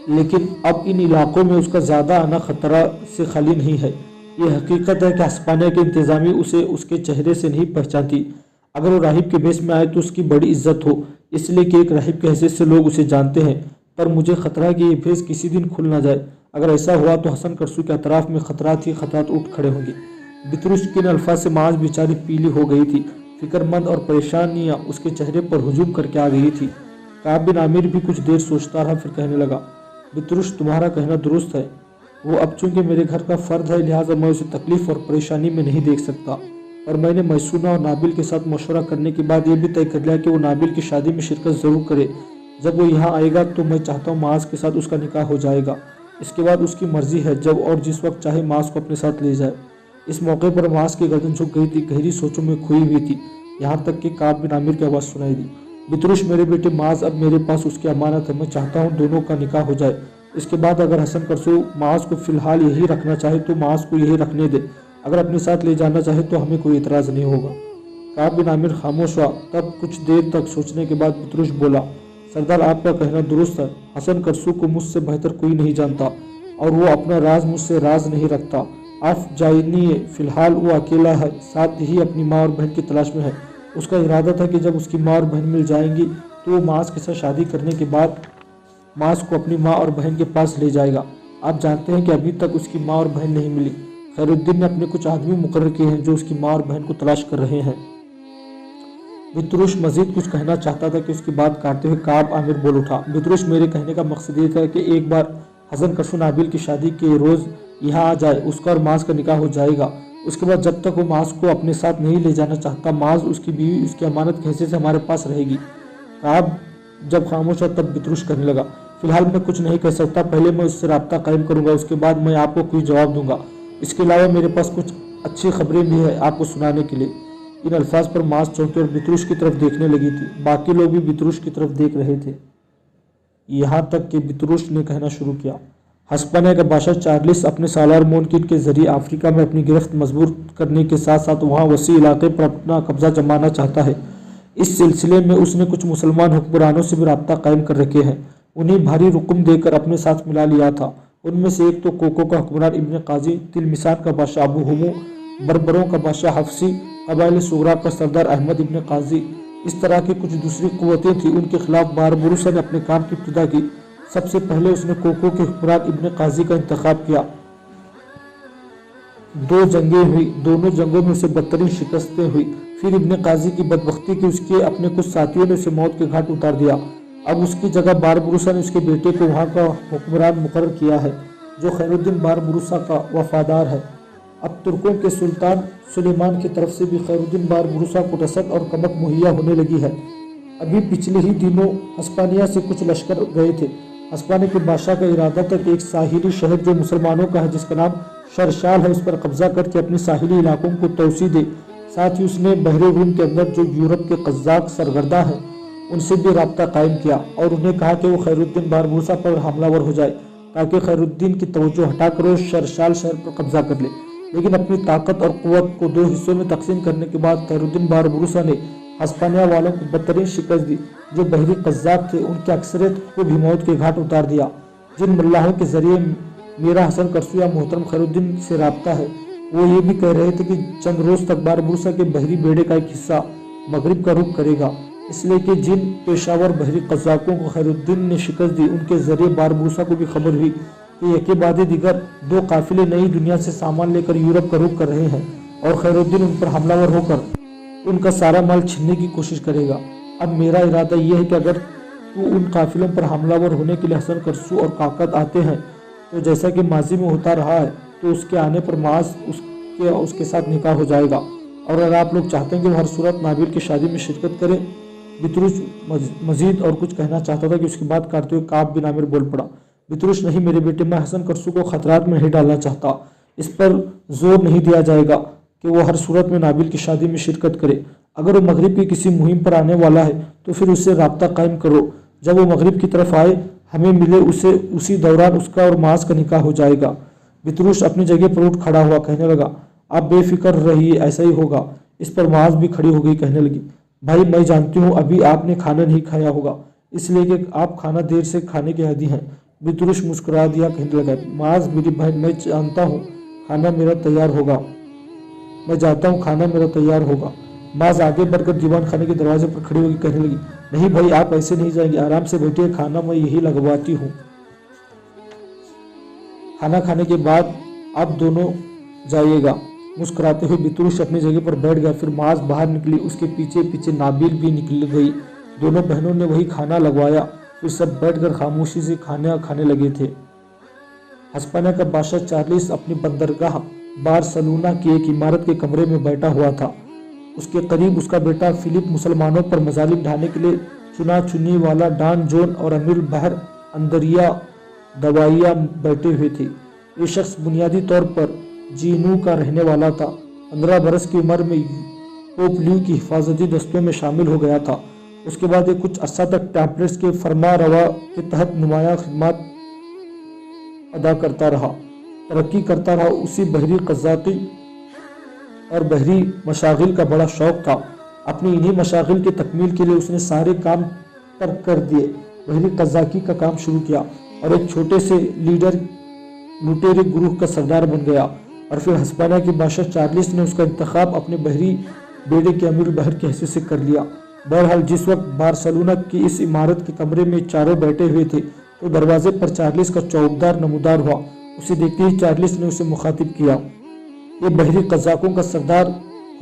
लेकिन अब इन इलाकों में उसका ज़्यादा आना ख़तरा से खाली नहीं है। ये हकीकत है कि हिस्पानिया के इंतज़ामी उसे उसके चेहरे से नहीं पहचानती। अगर वो राहिब के भेष में आए तो उसकी बड़ी इज्जत हो, इसलिए कि एक राहिब की हैसियत से लोग उसे जानते हैं। पर मुझे खतरा है कि ये भेष किसी दिन खुल ना जाए। अगर ऐसा हुआ तो हसन करसू के अतराफ में खतरात ही खतरात उठ खड़े होंगे। बितरूश के अल्फाज से माज बेचारी पीली हो गई थी। फिक्रमंद और परेशानियां उसके चेहरे पर हुजूम करके आ गई थी। काब बिन आमिर भी कुछ देर सोचता रहा, फिर कहने लगा, बितरुश तुम्हारा कहना दुरुस्त है। वो अब चूंकि मेरे घर का फर्द है लिहाजा मैं उसे तकलीफ और परेशानी में नहीं देख सकता, और मैंने मैसूना और नाबिल के साथ मशवरा करने के बाद ये भी तय कर लिया कि वो नाबिल की शादी में शिरकत ज़रूर करे। जब वो यहाँ आएगा तो मैं चाहता हूँ माज के साथ उसका निकाह हो जाएगा। इसके बाद उसकी मर्जी है जब और जिस वक्त चाहे माज को अपने साथ ले जाए। इस मौके पर माज की गर्दन झुक गई थी, गहरी सोचों में खोई हुई थी, यहाँ तक कि काब बिन आमिर की आवाज़ सुनाई दी, बितरुश मेरे बेटे माज अब मेरे पास उसकी अमानत है, मैं चाहता हूँ दोनों का निकाह हो जाए। इसके बाद अगर हसन करसो माज को फ़िलहाल यही रखना चाहे तो माज को यही रखने दे, अगर अपने साथ ले जाना चाहे तो हमें कोई इतराज़ नहीं होगा। काब बिन आमिर खामोश हुआ। तब कुछ देर तक सोचने के बाद बितरुश बोला, सरदार आपका कहना दुरुस्त है। हसन करसू को मुझसे बेहतर कोई नहीं जानता और वो अपना राज मुझसे राज नहीं रखता। आप जानिए फ़िलहाल वो अकेला है, साथ ही अपनी माँ और बहन की तलाश में है। उसका इरादा था कि जब उसकी माँ और बहन मिल जाएंगी तो वो माज के साथ शादी करने के बाद माज को अपनी माँ और बहन के पास ले जाएगा। आप जानते हैं कि अभी तक उसकी माँ और बहन नहीं मिली। खैरुद्दीन ने अपने कुछ आदमी मुकर्रर किए हैं जो उसकी माँ और बहन को तलाश कर रहे हैं। बितरुश मजीद कुछ कहना चाहता था कि उसकी बात काटते हुए काब आमिर बोल उठा, बितरुश मेरे कहने का मकसद ये था कि एक बार हसन करसू नाबिल की शादी के रोज़ यहाँ आ जाए, उसका और माज का निकाह हो जाएगा। उसके बाद जब तक वो माज को अपने साथ नहीं ले जाना चाहता, माज उसकी बीवी उसकी अमानत के हैसियत से हमारे पास रहेगी। काब जब खामोश हुआ तब बितरुश करने लगा, फिलहाल मैं कुछ नहीं कह सकता, पहले मैं उससे रब्ता कायम करूंगा, उसके बाद मैं आपको कोई जवाब दूंगा। इसके अलावा मेरे पास कुछ अच्छी खबरें भी है आपको सुनाने के लिए। इन अल्फाज पर माज चौंकी और बितरुश की तरफ देखने लगी थी। बाकी लोग भी बितरुश की तरफ देख रहे थे। यहाँ तक कि बितरुश ने कहना शुरू किया, हस्पानिया का बादशाह चार्लिस अपने सालार मोनकिन के जरिए अफ्रीका में अपनी गिरफ्त मजबूत करने के साथ साथ वहाँ वसी इलाके पर अपना कब्जा जमाना चाहता है। इस सिलसिले में उसने कुछ मुसलमान हुक्मरानों से भी रब्ता कायम कर रखे हैं, उन्हें भारी रुकम देकर अपने साथ मिला लिया था। उनमें से एक तो कोको का हुक्मरान इब्न काजी, तिलमिसान का बादशाह अबू हुमू, बरबरों का बादशाह हफ्सी, कबाइल सुगरा का सरदार अहमद इब्न काजी, इस तरह की कुछ दूसरी कुव्वतें थी। उनके खिलाफ बारबुरुसा ने अपने काम की इब्तिदा की। सबसे पहले उसने कोको के हुक्मरान इब्न काजी का इंतखाब किया। 2 जंगें हुई, दोनों जंगों में उसे बदतरीन शिकस्तें हुई। फिर इब्न काजी की बदबख्ती की उसके अपने कुछ साथियों ने उसे मौत के घाट उतार दिया। अब उसकी जगह बारबुरुसा ने उसके बेटे को वहाँ का हुक्मरान मुकर्रर किया है, जो खैरुद्दीन बारबुरुसा का वफादार है। अब तुर्कों के सुल्तान सुलेमान की तरफ से भी खैरुद्दीन बारबुरुसा को रसद और कमक मुहैया होने लगी है। अभी पिछले ही दिनों हस्पानिया से कुछ लश्कर गए थे। हस्पानिया के बादशाह का इरादा था कि एक साहिली शहर जो मुसलमानों का है, जिसका नाम शरशाल है, उस पर कब्जा करके अपने साहिली इलाकों को तोसी दे। साथ ही उसने बहरे रूम के अंदर जो यूरोप के कज़्ज़ाक सरगर्दा हैं उनसे भी रब्ता कायम किया और उन्हें कहा कि वो खैरुद्दीन बारबुरुसा पर हमलावर हो जाए ताकि खैरुद्दीन की तवज्जो हटाकर वो शरशाल शहर पर कब्जा कर ले। लेकिन अपनी ताकत और क़ुव्वत को 2 हिस्सों में तकसीम करने के बाद खैरुद्दीन बारबुरुसा ने हस्पानिया वालों को बदतरीन शिकस्त दी। जो बहरी कज़्ज़ाक थे उनकी अक्सरियत को भी मौत के घाट उतार दिया। जिन मुल्लाहों के जरिए मेरा हसन करसू या मोहतरम खैरुद्दीन से रब्ता है, वो ये भी कह रहे थे कि चंद रोज़ तक बारबुरुसा के बहरी बेड़े का एक हिस्सा मगरिब का रुख करेगा, इसलिए कि जिन पेशावर बहरी कज़्ज़ाकों को खैरुद्दीन ने शिकस्त दी उनके जरिए बारबुरुसा को भी खबर हुई कि यके बाद दिगर 2 काफिले नई दुनिया से सामान लेकर यूरोप का रुख कर रहे हैं और खैरुद्दीन उन पर हमलावर होकर उनका सारा माल छीनने की कोशिश करेगा। अब मेरा इरादा यह है कि अगर तू उन काफिलों पर हमलावर होने के लिए हसन करसू और काकत आते हैं तो जैसा कि माजी में होता रहा है, तो उसके आने पर माज उसके साथ निकाह हो जाएगा। और अगर आप लोग चाहते हैं कि वो हर सूरत नाबिल की शादी में शिरकत करें। बितरुश मजीद और कुछ कहना चाहता था कि उसकी बात काटते हुए काब बिन आमिर बोल पड़ा, बितरुश नहीं मेरे बेटे, मैं हसन करसू को खतरात में नहीं डालना चाहता। इस पर जोर नहीं दिया जाएगा कि वो हर सूरत में नाबिल की शादी में शिरकत करे। अगर वो मगरिब की किसी मुहिम पर आने वाला है तो फिर उससे रब्ता कायम करो। जब वो मगरिब की तरफ आए हमें मिले, उसी दौरान उसका और माज का निकाह हो जाएगा। बितरुश अपनी जगह पर उठ खड़ा हुआ, कहने लगा, आप बेफिक्र रहिए, ऐसा ही होगा। इस पर माज भी खड़ी हो गई, कहने लगी, भाई मैं जानती हूँ अभी आपने खाना नहीं खाया होगा, इसलिए कि आप खाना देर से खाने के आदी हैं। बितरुश मुस्कुरा दिया, कहने लगा, माज मेरी बहन, मैं जानता हूँ खाना मेरा तैयार होगा, मैं जाता हूँ, खाना मेरा तैयार होगा। माज आगे बढ़कर दीवान खाने के दरवाजे पर खड़ी होगी, कहने लगी, नहीं भाई आप ऐसे नहीं जाएंगे, आराम से बैठिए, खाना मैं यही लगवाती हूँ। खाना खाने के बाद आप दोनों जाइएगा। मुस्कुराते हुए बितरुश अपनी जगह पर बैठ गया। फिर माज बाहर निकली, उसके पीछे पीछे नाबिल भी निकल गई। दोनों बहनों ने वही खाना लगवाया, फिर सब बैठकर खामोशी से खाना खाने लगे थे। हस्पानिया का बादशाह चार्ल्स अपनी बंदरगाह बार्सिलोना की एक इमारत के कमरे में बैठा हुआ था। उसके करीब उसका बेटा फिलिप मुसलमानों पर मजालिम ढाने के लिए चुना चुनी वाला डॉन जॉन और अमीर बहर अंदरिया दवाइया बैठे हुए थे। ये शख्स बुनियादी तौर पर जीनू का रहने वाला था। 15 बरस की उम्र में पोप ल्यू की हिफाजती दस्तों में शामिल हो गया था। उसके बाद ये कुछ अर्सा तक टेम्पलेट्स के फरमा रवा के तहत नुमाया खिदमत अदा करता रहा, तरक्की करता रहा। उसी बहरी कज़ाकी और बहरी मशागिल का बड़ा शौक था। अपनी इन्हीं मशागिल की तकमील के लिए उसने सारे काम तर्क कर दिए, बहरी कज़ाकी का काम शुरू किया और एक छोटे से लीडर लुटेरे ग्रुप का सरदार बन गया। और फिर हस्पानिया के बादशाह चार्ल्स ने उसका इंतखाब अपने बहरी बेड़े के अमीर बहर की हैसियत से कर लिया। बहरहाल जिस वक्त बार्सिलोना की इस इमारत के कमरे में चारों बैठे हुए थे तो दरवाजे पर चार्ल्स का चौकीदार नमूदार हुआ। उसे देखते ही चार्ल्स ने उसे मुखातिब किया। ये बहरी कज़ाकों का सरदार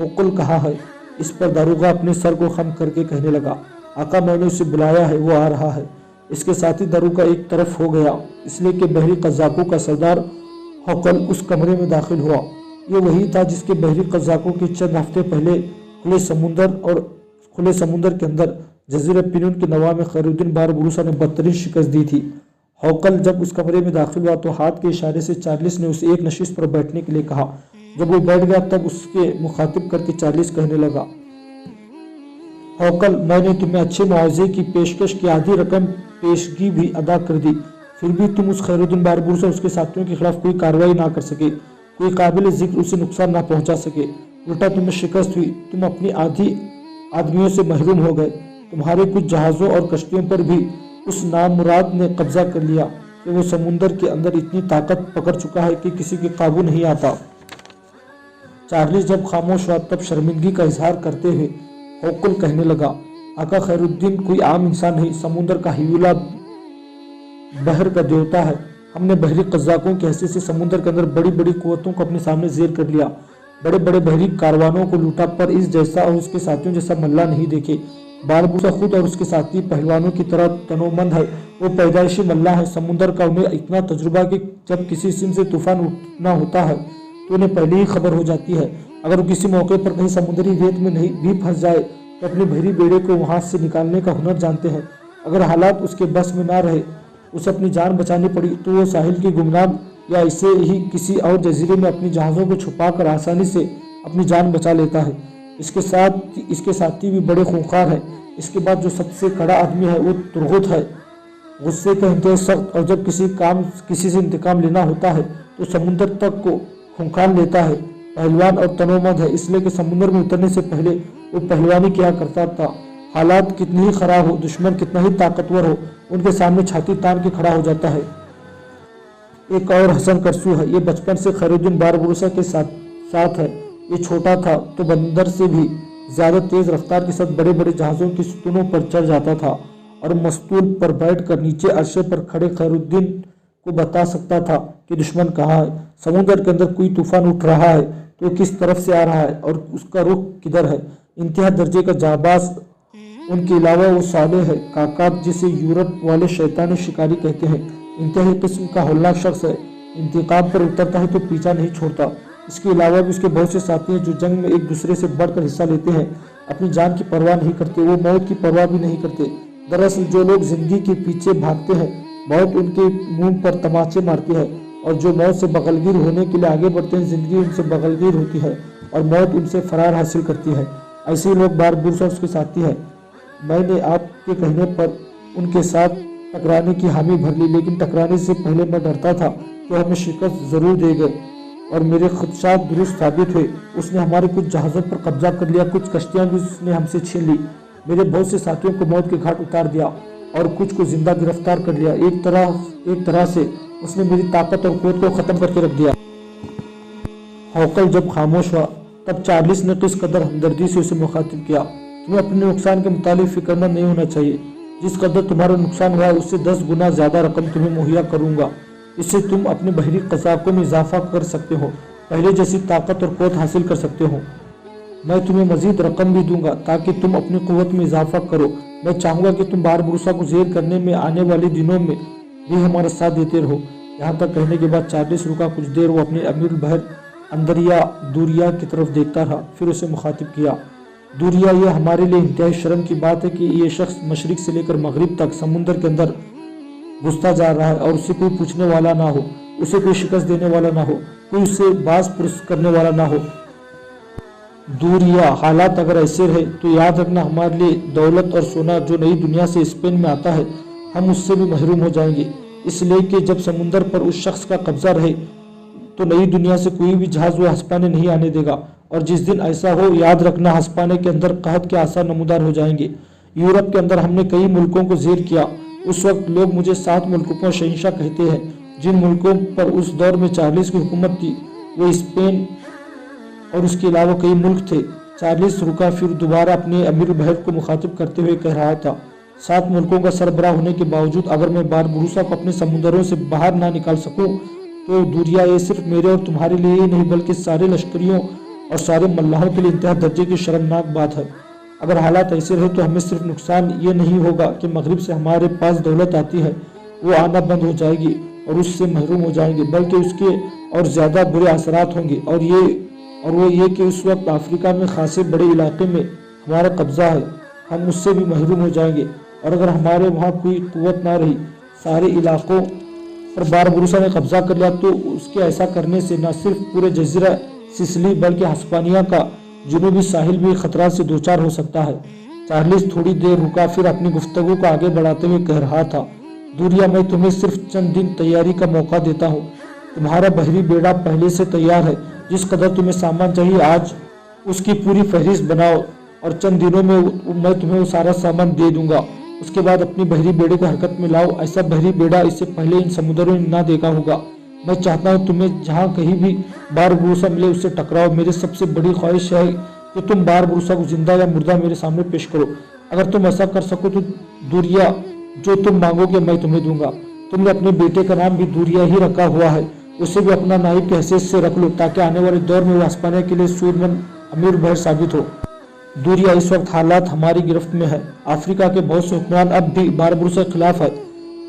होकुल कहाँ है? इस पर दारोगा अपने सर को खम करके कहने लगा, आका मैंने उसे बुलाया है, वो आ रहा है। इसके साथ ही दारोगा एक तरफ हो गया, इसलिए कि बहरी कज़ाकों का सरदार होकुल उस कमरे में दाखिल हुआ। ये वही था जिसके बहरी कज़ाकों के चंद हफ्ते पहले खुले समुंदर के अंदर जजीरा पिनून के नवा में खैरुद्दीन बारबरूसा ने बदतरीन शिकस्त दी थी। होकल जब उस कमरे में दाखिल हुआ तो हाथ के इशारे से चार्ल्स ने उसे एक नशिस्त पर बैठने के लिए कहा। जब वो बैठ गया तब उसके मुखातिब करके चार्ल्स कहने लगा, होकल मैंने तुम्हें अच्छे मुआवजे की पेशकश की आधी रकम पेशगी भी अदा कर दी, फिर भी तुम उस खैरुद्दीन बारबरूसा उसके साथियों के खिलाफ कोई कार्रवाई ना कर सके, कोई काबिल जिक्र उसे नुकसान ना पहुंचा सके। उल्टा तुम्हें शिकस्त हुई, तुम अपनी आधी आदमियों से महरूम हो गए। तुम्हारे कुछ जहाज़ों और कश्तियों पर भी उस नामुराद ने कब्जा कर लिया कि वो समुंदर के अंदर इतनी ताकत पकड़ चुका है कि किसी के काबू नहीं आता। चार्ल्स जब खामोश हुआ तब शर्मिंदगी का इजहार करते हुए होकुल कहने लगा, आका खैरुद्दीन कोई आम इंसान नहीं, समुंदर का हिविला बहर का देवता है। हमने बहरी कज़ाकों की हैसियत से समुंदर के अंदर बड़ी बड़ी कुव्वतों को अपने सामने जेर कर लिया, बड़े बड़े बहरी कारवानों को लूटा, पर इस जैसा और उसके साथियों जैसा मल्ला नहीं देखे। बारबरूसा खुद और उसके साथी पहलवानों की तरह तनोमंद है, वो पैदाइशी मल्ला है। समुंदर का उन्हें इतना तजुर्बा कि जब किसी सिम से तूफान उठना होता है तो उन्हें पहले ही खबर हो जाती है। अगर वो किसी मौके पर कहीं समुद्री रेत में नहीं भी फंस जाए तो अपने बहरी बेड़े को वहां से निकालने का हुनर जानते हैं। अगर हालात उसके बस में ना रहे, उसे अपनी जान बचानी पड़ी तो वो साहिल की गुमनाम या इसे ही किसी और जजीरे में अपनी जहाज़ों को छुपाकर आसानी से अपनी जान बचा लेता है। इसके साथी भी बड़े खूंखार हैं। इसके बाद जो सबसे कड़ा आदमी है वो तुरगुत है, गुस्से का इंतहा सख्त, और जब किसी से इंतकाम लेना होता है तो समुंदर तक को खूंखार लेता है। पहलवान और तनोमंद है, इसलिए कि समुंदर में उतरने से पहले वो पहलवानी किया करता था। हालात कितनी ही खराब हो, दुश्मन कितना ही ताकतवर हो, उनके सामने छाती तान के खड़ा हो जाता है। एक और हसन करसू है, ये बचपन से खैरुद्दीन बारबरूसा के साथ है। ये छोटा था तो बंदर से भी ज्यादा तेज रफ्तार के साथ बड़े बड़े जहाज़ों की सतूनों पर चढ़ जाता था और मस्तूल पर बैठकर नीचे अर्शे पर खड़े खैरुद्दीन को बता सकता था कि दुश्मन कहाँ है, समुद्र के अंदर कोई तूफान उठ रहा है तो किस तरफ से आ रहा है और उसका रुख किधर है। इंतहा दर्जे का जाबाज। उनके अलावा वो साले है काकाब, जिसे यूरोप वाले शैतानी शिकारी कहते हैं। इंतहाई किस्म का होलनाक शख्स है, इंतकाम पर उतरता है तो पीछा नहीं छोड़ता। इसके अलावा भी उसके बहुत से साथी हैं जो जंग में एक दूसरे से बढ़कर हिस्सा लेते हैं, अपनी जान की परवाह नहीं करते, वो मौत की परवाह भी नहीं करते। दरअसल जो लोग जिंदगी के पीछे भागते हैं मौत उनके मुंह पर तमाचे मारती है, और जो मौत से बगलगीर होने के लिए आगे बढ़ते हैं जिंदगी उनसे बगलगीर होती है और मौत उनसे फरार हासिल करती है। ऐसे ही लोग बारबरूसा उसके साथी हैं। मैंने आपके कहने पर उनके साथ टकराने की हामी भर ली, लेकिन टकराने से पहले मैं डरता था कि हमें शिकस्त जरूर देगा, और मेरे खदशात दुरुस्त साबित हुए। उसने हमारे कुछ जहाज़ों पर कब्जा कर लिया, कुछ कश्तियां भी उसने हमसे छीन ली, मेरे बहुत से साथियों को मौत के घाट उतार दिया और कुछ को जिंदा गिरफ्तार कर लिया। एक तरह से उसने मेरी ताकत और कुव्वत को खत्म करके रख दिया। होकल जब खामोश हुआ तब चार्ल्स ने किस कदर हमदर्दी से उसे मुखातिब किया, तुम्हें अपने नुकसान के मुतालिक फिक्रमंद नहीं होना चाहिए। जिस कदर तुम्हारा नुकसान हुआ है उससे 10 गुना ज्यादा रकम तुम्हें मुहैया करूंगा। इससे तुम अपने बहरी कज़ाकों में इजाफा कर सकते हो, पहले जैसी ताकत और कुव्वत हासिल कर सकते हो। मैं तुम्हें मजीद रकम भी दूंगा ताकि तुम अपनी कुव्वत में इजाफा करो, मैं चाहूँगा कि तुम बार बुरुसा को ज़ेर करने में आने वाले दिनों में भी हमारा साथ देते रहो। यहाँ तक कहने के बाद चार्ल्स रुका। कुछ देर वो अपने अमीरुल बहर अंदरिया दूरिया की तरफ देखता रहा, फिर उसे मुखातिब किया। दूरिया, ये हमारे लिए इंतहाई शर्म की बात है कि ये शख्स मशरिक से लेकर मगरिब तक समुद्र के अंदर घुसता जा रहा है और उसे कोई पूछने वाला ना हो, उसे कोई शिकस्त देने वाला ना हो, कोई उसे बाज पुरस करने वाला ना हो। दूरिया, हालात अगर ऐसे रहे तो याद रखना हमारे लिए दौलत और सोना जो नई दुनिया से स्पेन में आता है, हम उससे भी महरूम हो जाएंगे, इसलिए कि जब समुंदर पर उस शख्स का कब्जा रहे तो नई दुनिया से कोई भी जहाज वो हस्पाने नहीं आने देगा। और जिस दिन ऐसा हो, याद रखना हस्पाने के अंदर कहत के आसार नमूदार हो जाएंगे। यूरोप के अंदर हमने कई मुल्कों को ज़ेर किया। उस वक्त लोग मुझे 7 मुल्कों का शहंशाह कहते हैं। जिन मुल्कों पर उस दौर में चार्ल्स की हुकूमत थी वो स्पेन और उसके अलावा कई मुल्क थे। चार्ल्स रुका, फिर दोबारा अपने अमीरुल बहर को मुखातिब करते हुए कह रहा था, 7 मुल्कों का सरबराह होने के बावजूद अगर मैं बार बुरुसा को अपने समुद्रों से बाहर ना निकाल सकूं तो दूरिया, ये सिर्फ मेरे और तुम्हारे लिए ही नहीं बल्कि सारे लश्करियों और सारे मल्लाहों के लिए इंतहा दर्जे की शर्मनाक बात है। अगर हालात ऐसे रहे तो हमें सिर्फ नुकसान ये नहीं होगा कि मगरिब से हमारे पास दौलत आती है वो आना बंद हो जाएगी और उससे महरूम हो जाएंगे, बल्कि उसके और ज़्यादा बुरे असरात होंगे। और वो ये कि उस वक्त अफ्रीका में खासे बड़े इलाके में हमारा कब्जा है, हम उससे भी महरूम हो जाएंगे। और अगर हमारे वहाँ कोई कुव्वत ना रही, सारे इलाकों पर बार बुरुसा ने कब्जा कर लिया, तो उसके ऐसा करने से न सिर्फ पूरे जजीरा सिसिली बल्कि हिस्पानिया का जुनूबी साहिल भी खतरा से दोचार हो सकता है। चार्ल्स थोड़ी देर रुका, फिर अपनी गुफ्तगू को आगे बढ़ाते हुए कह रहा था, दूरिया, मैं तुम्हें सिर्फ चंद दिन तैयारी का मौका देता हूँ। तुम्हारा बहरी बेड़ा पहले से तैयार है। जिस कदर तुम्हें सामान चाहिए आज उसकी पूरी फहरिस्त बनाओ और चंद दिनों में मैं तुम्हें वो सारा सामान दे दूंगा। उसके बाद अपनी बहरी बेड़े को हरकत में लाओ। ऐसा बहरी बेड़ा इससे पहले इन समुद्रों ने ना देखा होगा। मैं चाहता हूँ तुम्हें जहाँ कहीं भी बार बुरुसा मिले उससे टकराओ। मेरी सबसे बड़ी ख्वाहिश है कि तुम बार बुरुसा को जिंदा या मुर्दा मेरे सामने पेश करो। अगर तुम ऐसा कर सको तो दूरिया, जो तुम मांगोगे मैं तुम्हें दूंगा। तुमने अपने बेटे का नाम भी दूरिया ही रखा हुआ है, उसे भी अपना नाइब की हैसियत से रख लो ताकि आने वाले दौर में वो हिस्पानिया के लिए सूरमंद अमीर बहर साबित हो। दूरिया, इस वक्त हालात हमारी गिरफ्त में है। अफ्रीका के बहुत से हुक्मरान अब भी बार बुरुसा के खिलाफ है।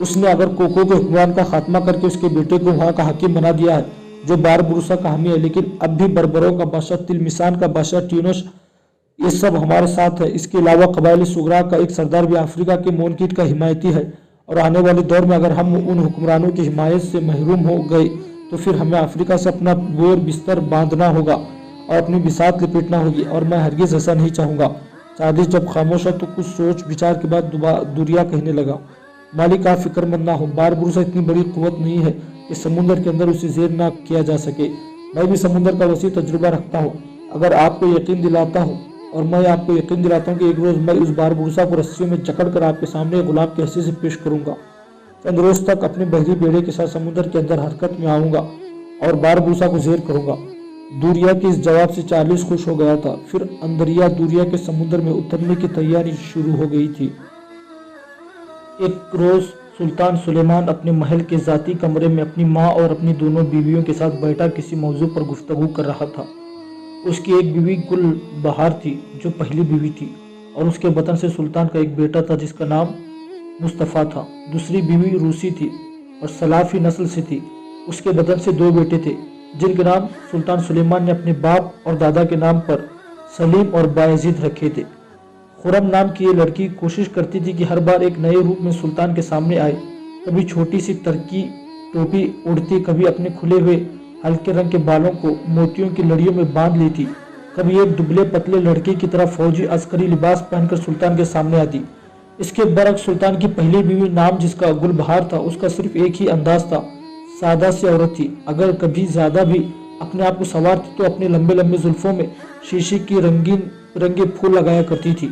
उसने अगर कोको के हुक्मरान का खात्मा करके उसके बेटे को वहाँ का हाकिम बना दिया है जो बार बुरुसा का हामी है, लेकिन अब भी बर्बरों का बादशाह, तिलमिसान का बादशाह टीनोश, ये सब हमारे साथ है। इसके अलावा कबाइली सुगरा का एक सरदार भी अफ्रीका के मोनकीट का हिमायती है। और आने वाले दौर में अगर हम उन हुक्मरानों की हिमायत से महरूम हो गए तो फिर हमें अफ्रीका से अपना बोर बिस्तर बांधना होगा और अपनी बिसात लपेटना होगी, और मैं हरगिज ऐसा नहीं चाहूँगा। चार्ल्स जब खामोश है तो कुछ सोच विचार के बाद दूरिया कहने लगा, मालिक, आप फिक्रमंद ना हो। बार बुरुसा इतनी बड़ी कुव्वत नहीं है कि समुद्र के अंदर उसे ज़ेर ना किया जा सके। मैं भी समुद्र का वसी तजुर्बा रखता हूँ। अगर आपको यकीन दिलाता हूँ और मैं आपको यकीन दिलाता हूँ कि एक रोज़ मैं उस बार बुरुसा को रस्सियों में जकड़ कर आपके सामने गुलाम की हैसियत से पेश करूँगा। चंद रोज तक अपने बहरी बेड़े के साथ समुद्र के अंदर हरकत में आऊँगा और बार बुरुसा को ज़ेर करूँगा। दूरिया के इस जवाब से चार्ल्स खुश हो गया था। फिर अंदरिया दूरिया के समुद्र में उतरने की तैयारी शुरू हो गई थी। एक रोज़ सुल्तान सुलेमान अपने महल के ज़ाती कमरे में अपनी माँ और अपनी दोनों बीवियों के साथ बैठा किसी मौजू पर गुफ्तगू कर रहा था। उसकी एक बीवी गुल बहार थी जो पहली बीवी थी, और उसके वतन से सुल्तान का एक बेटा था जिसका नाम मुस्तफ़ा था। दूसरी बीवी रूसी थी और सलाफी नस्ल से थी। उसके वतन से 2 बेटे थे जिनके नाम सुल्तान सुलेमान ने अपने बाप और दादा के नाम पर सलीम और बायजीद रखे थे। खुरम नाम की ये लड़की कोशिश करती थी कि हर बार एक नए रूप में सुल्तान के सामने आए। कभी छोटी सी तरकी टोपी उड़ती, कभी अपने खुले हुए हल्के रंग के बालों को मोतियों की लड़ियों में बांध लेती, कभी एक दुबले पतले लड़के की तरह फौजी अस्करी लिबास पहनकर सुल्तान के सामने आती। इसके बरक्स सुल्तान की पहली बीवी, नाम जिसका गुलबहार था, उसका सिर्फ एक ही अंदाज था, सादा सी औरत थी। अगर कभी ज्यादा भी अपने आप को संवारती तो अपने लंबे लंबे जुल्फों में शीशी की रंगीन बिरंगे फूल लगाया करती थी।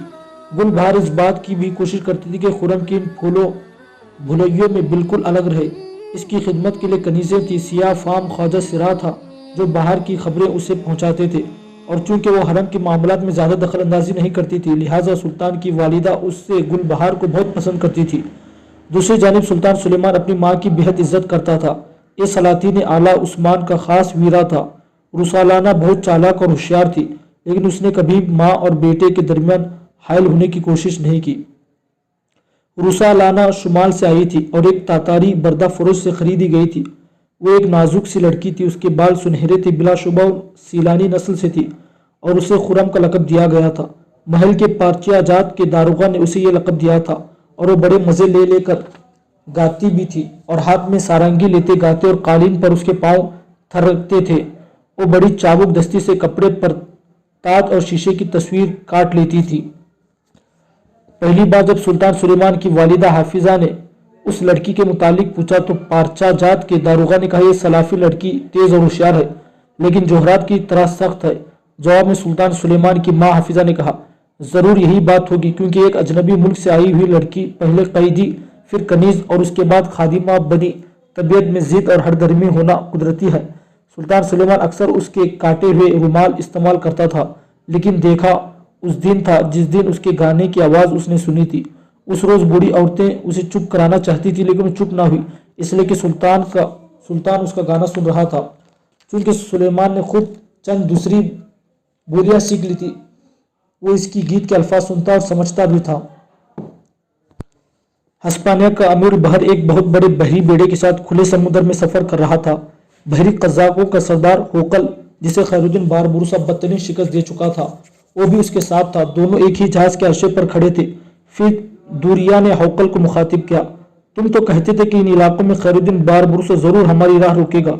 गुलबहार इस बात की भी कोशिश करती थी कि खुरम की इन फूलों भुलैयों में बिल्कुल अलग रहे। इसकी खिदमत के लिए कनीज़ें थी। सियाह फाम ख्वाजा सिरा था जो बाहर की खबरें उसे पहुंचाते थे, और चूंकि वो हरम के मामलात में ज़्यादा दखल अंदाजी नहीं करती थी, लिहाजा सुल्तान की वालिदा उससे गुलबहार को बहुत पसंद करती थी। दूसरी जानिब सुल्तान सुलेमान अपनी माँ की बेहद इज्जत करता था। ये सलातीन आला उस्मान का खास वीरा था। रुसालाना बहुत चालाक और होशियार थी, लेकिन उसने कभी माँ और बेटे के दरमियान हायल होने की कोशिश नहीं की। रुसालाना शुमाल से आई थी और एक तातारी बर्दा फरोश से खरीदी गई थी। वो एक नाजुक सी लड़की थी, उसके बाल सुनहरे थे, बिलाशुबा सीलानी नस्ल से थी और उसे खुरम का लक़ब दिया गया था। महल के पार्चियाजात के दारोगा ने उसे ये लक़ब दिया था और वो बड़े मज़े ले लेकर गाती भी थी और हाथ में सारंगी लेते गाते और कालीन पर उसके पाँव थरकते थे। वो बड़ी चाबुक दस्ती से कपड़े पर ताज और शीशे की तस्वीर काट लेती थी। पहली बार जब सुल्तान सुलेमान की वालिदा हाफिजा ने उस लड़की के मुतालिक पूछा तो पार्चाजात के दारोगा ने कहा, यह सलाफी लड़की तेज और होशियार है लेकिन जोहरात की तरह सख्त है। जवाब में सुल्तान सुलेमान की माँ हाफिजा ने कहा, जरूर यही बात होगी क्योंकि एक अजनबी मुल्क से आई हुई लड़की पहले कैदी फिर कनीज और उसके बाद खादिमा बनी। तबीयत में जिद और हरदर्मी होना कुदरती है। सुल्तान सुलेमान अक्सर उसके काटे हुए रुमाल इस्तेमाल करता था, लेकिन देखा उस दिन था जिस दिन उसके गाने की आवाज़ उसने सुनी थी। उस रोज़ बूढ़ी औरतें उसे चुप कराना चाहती थी लेकिन वो चुप ना हुई, इसलिए कि सुल्तान उसका गाना सुन रहा था। चूंकि सुलेमान ने खुद चंद दूसरी बोलियां सीख ली थी, वो इसकी गीत के अल्फाज सुनता और समझता भी था। हस्पानिया का अमीर बहर एक बहुत बड़े बहरी बेड़े के साथ खुले समुद्र में सफर कर रहा था। बहरी कज़ाकों का सरदार होकल, जिसे खैरुद्दीन बारबुरुसा बदतरीन शिकस्त दे चुका था, वो भी उसके साथ था। दोनों एक ही जहाज के अर्शे पर खड़े थे। फिर दूरिया ने होकल को मुखातिब किया, तुम तो कहते थे कि इन इलाकों में खैरुद्दीन बारबुरुसा जरूर हमारी राह रोकेगा,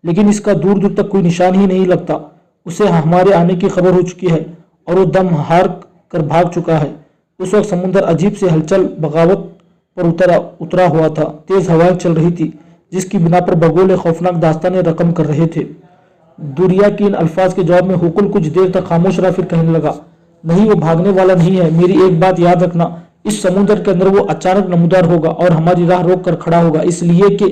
लेकिन इसका दूर दूर तक कोई निशान ही नहीं लगता। उसे हमारे आने की खबर हो चुकी है और वो दम हार कर भाग चुका है। उस वक्त समुद्र अजीब से हलचल बगावत पर उतरा हुआ था। तेज हवाएं चल रही थी जिसकी बिना पर बगोले खौफनाक दास्तानें रकम कर रहे थे। दूरिया के इन अल्फाज के जवाब में हुकुल कुछ देर तक खामोश रहा, फिर कहने लगा, नहीं, वो भागने वाला नहीं है। मेरी एक बात याद रखना, इस समुद्र के अंदर वो अचानक नमूदार होगा और हमारी राह रोक कर खड़ा होगा। इसलिए कि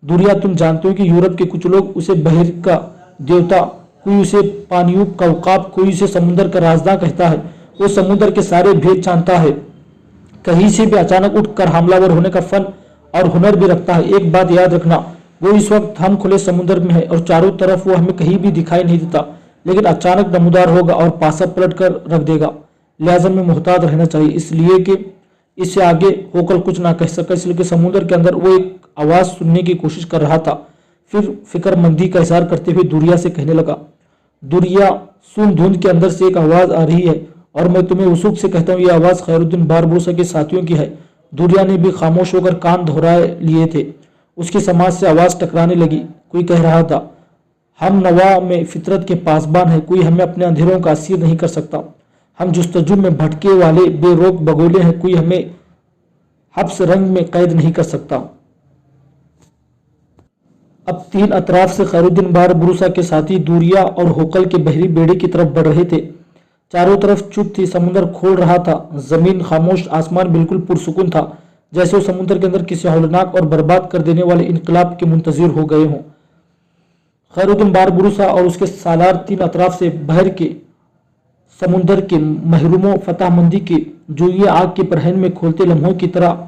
दूरिया, तुम जानते हो कि यूरोप के कुछ लोग उसे बहर का देवता, कोई उसे पानियूब का उकाब, कोई उसे समुद्र का राजदा कहता है। वो समुद्र के सारे भेद जानता है, कहीं से भी अचानक उठकर हमलावर होने का फन और हुनर भी रखता है। एक बात याद रखना, वो इस वक्त हम खुले समुद्र में है और चारों तरफ वो हमें कहीं भी दिखाई नहीं देता, लेकिन अचानक नमूदार होगा और पासा पलट कर रख देगा। लिहाजा में मुहतात रहना चाहिए, इसलिए कि इससे आगे होकर कुछ ना कह सका। इसलिए कि समुद्र के अंदर वो एक आवाज़ सुनने की कोशिश कर रहा था। फिर फिक्रमंदी का इजहार करते हुए दूरिया से कहने लगा, दूरिया, सुन, धुंध के अंदर से एक आवाज़ आ रही है और मैं तुम्हें उसुक से कहता हूँ, यह आवाज़ खैरुद्दीन बारबुरुसा के साथियों की है। दूरिया ने भी खामोश होकर कान दोहराए लिए थे। उसकी समाज से आवाज़ टकराने लगी। कोई कह रहा था, हम नवा में फितरत के पासबान हैं, कोई हमें अपने अंधेरों का असीर नहीं कर सकता। हम जुस्तजू में भटके वाले बेरोक बगोले हैं, कोई हमें हब्स रंग में कैद नहीं कर सकता। अब तीन अतराफ से खैरुद्दीन बारबुरुसा के साथी दूरिया और होकल के बहरी बेड़े की तरफ बढ़ रहे थे। चारों तरफ चुप थी, समुद्र खोल रहा था, जमीन खामोश, आसमान बिल्कुल पुरसुकून था, जैसे वो समुद्र के अंदर किसी हौलनाक और बर्बाद कर देने वाले इनकलाब के मुंतजिर हो गए हों। खैरुद्दीन बारबुरुसा और उसके सालार तीन अतराफ से बहर के समुद्र के महरूमों फतहमंदी के जो ये आग के परहन में खोलते लम्हों की तरह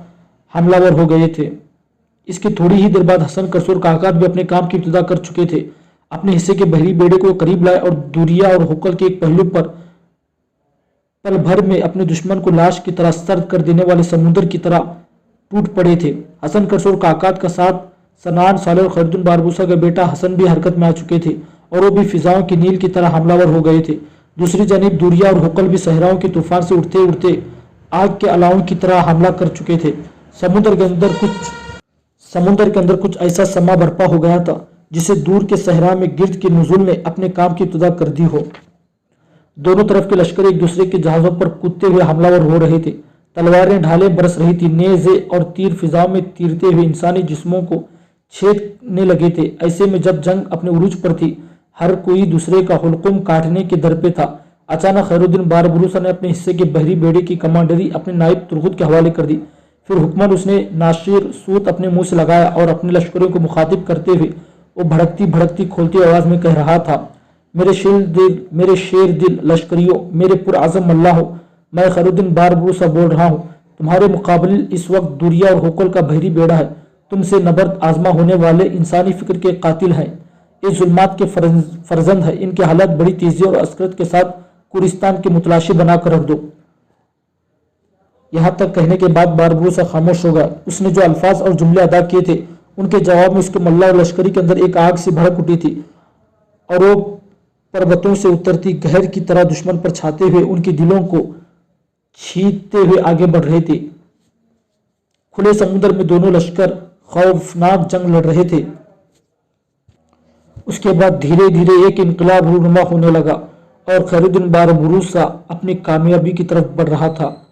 हमलावर हो गए थे। इसके थोड़ी ही देर बाद हसन कसुर काकात भी अपने काम की इब्तिदा कर चुके थे। अपने हिस्से के बहरी बेड़े को करीब लाए और दूरिया और होकल के एक पहलू पर पल भर में अपने दुश्मन को लाश की तरह सर्द कर देने वाले समुद्र की तरह टूट पड़े थे। हसन कसुर काकात का साथ सनान साले और खैरुद्दीन बारबुरुसा का बेटा हसन भी हरकत में आ चुके थे और वो भी फिजाओं की नील की तरह हमलावर हो गए थे। दूसरी जानिब दूरिया और होकल भी सहराओं के तूफान से उठते उठते आग के अलावों की तरह हमला कर चुके थे। समुद्र के अंदर कुछ ऐसा समा बर्पा हो गया था जिसे दूर के सहरा में गिर्द के नुज़ुल ने अपने काम की इब्तिदा कर दी हो। दोनों तरफ के लश्कर एक दूसरे के जहाज़ों पर कूदते हुए हमलावर हो रहे थे। तलवारें ढालें बरस रही थी, नेज़े और तीर फिजाओं में तीरते हुए इंसानी जिस्मों को छेदने लगे थे। ऐसे में जब जंग अपने उरूज पर थी, हर कोई दूसरे का हुल्कुम काटने के दर पे था। अचानक खैरुद्दीन बारबुरुसा ने अपने हिस्से के बहरी बेड़े की कमांडरी अपने नायब तुर्गुत के हवाले कर दी। फिर हुक्मन उसने नाशिर सूत अपने मुंह से लगाया और अपने लश्करों को मुखातिब करते हुए वो भड़कती भड़कती खोलती आवाज में कह रहा था, मेरे शेर दिल लश्करियों, मेरे पुरआज़म मल्ला हो, मैं खैरुद्दीन बारबुरुसा बोल रहा हूँ। तुम्हारे मुकाबले इस वक्त दूरिया और होकल का बहरी बेड़ा है। तुमसे नबर्द आजमा होने वाले इंसानी फिक्र के कातिल हैं। ये जुल्मात के फर्जंद है। इनके हालात बड़ी तेजी और अस्करत के साथ कुरिस्तान के मुतलाशी बनाकर रख दो। यहाँ तक कहने के बाद बारबरूसा खामोश हो गया। उसने जो अल्फाज और जुमले अदा किए थे उनके जवाब में उसके मल्ला और लश्करी के अंदर एक आग सी भड़क उठी थी और वो पर्वतों से उतरती कहर की तरह दुश्मन पर छाते हुए उनके दिलों को छीनते हुए आगे बढ़ रहे थे। खुले समुद्र में दोनों लश्कर खौफनाक जंग लड़ रहे थे। उसके बाद धीरे धीरे एक इनकलाब रूनुमा होने लगा और खैरुद्दीन बारबरूसा अपनी कामयाबी की तरफ बढ़ रहा था।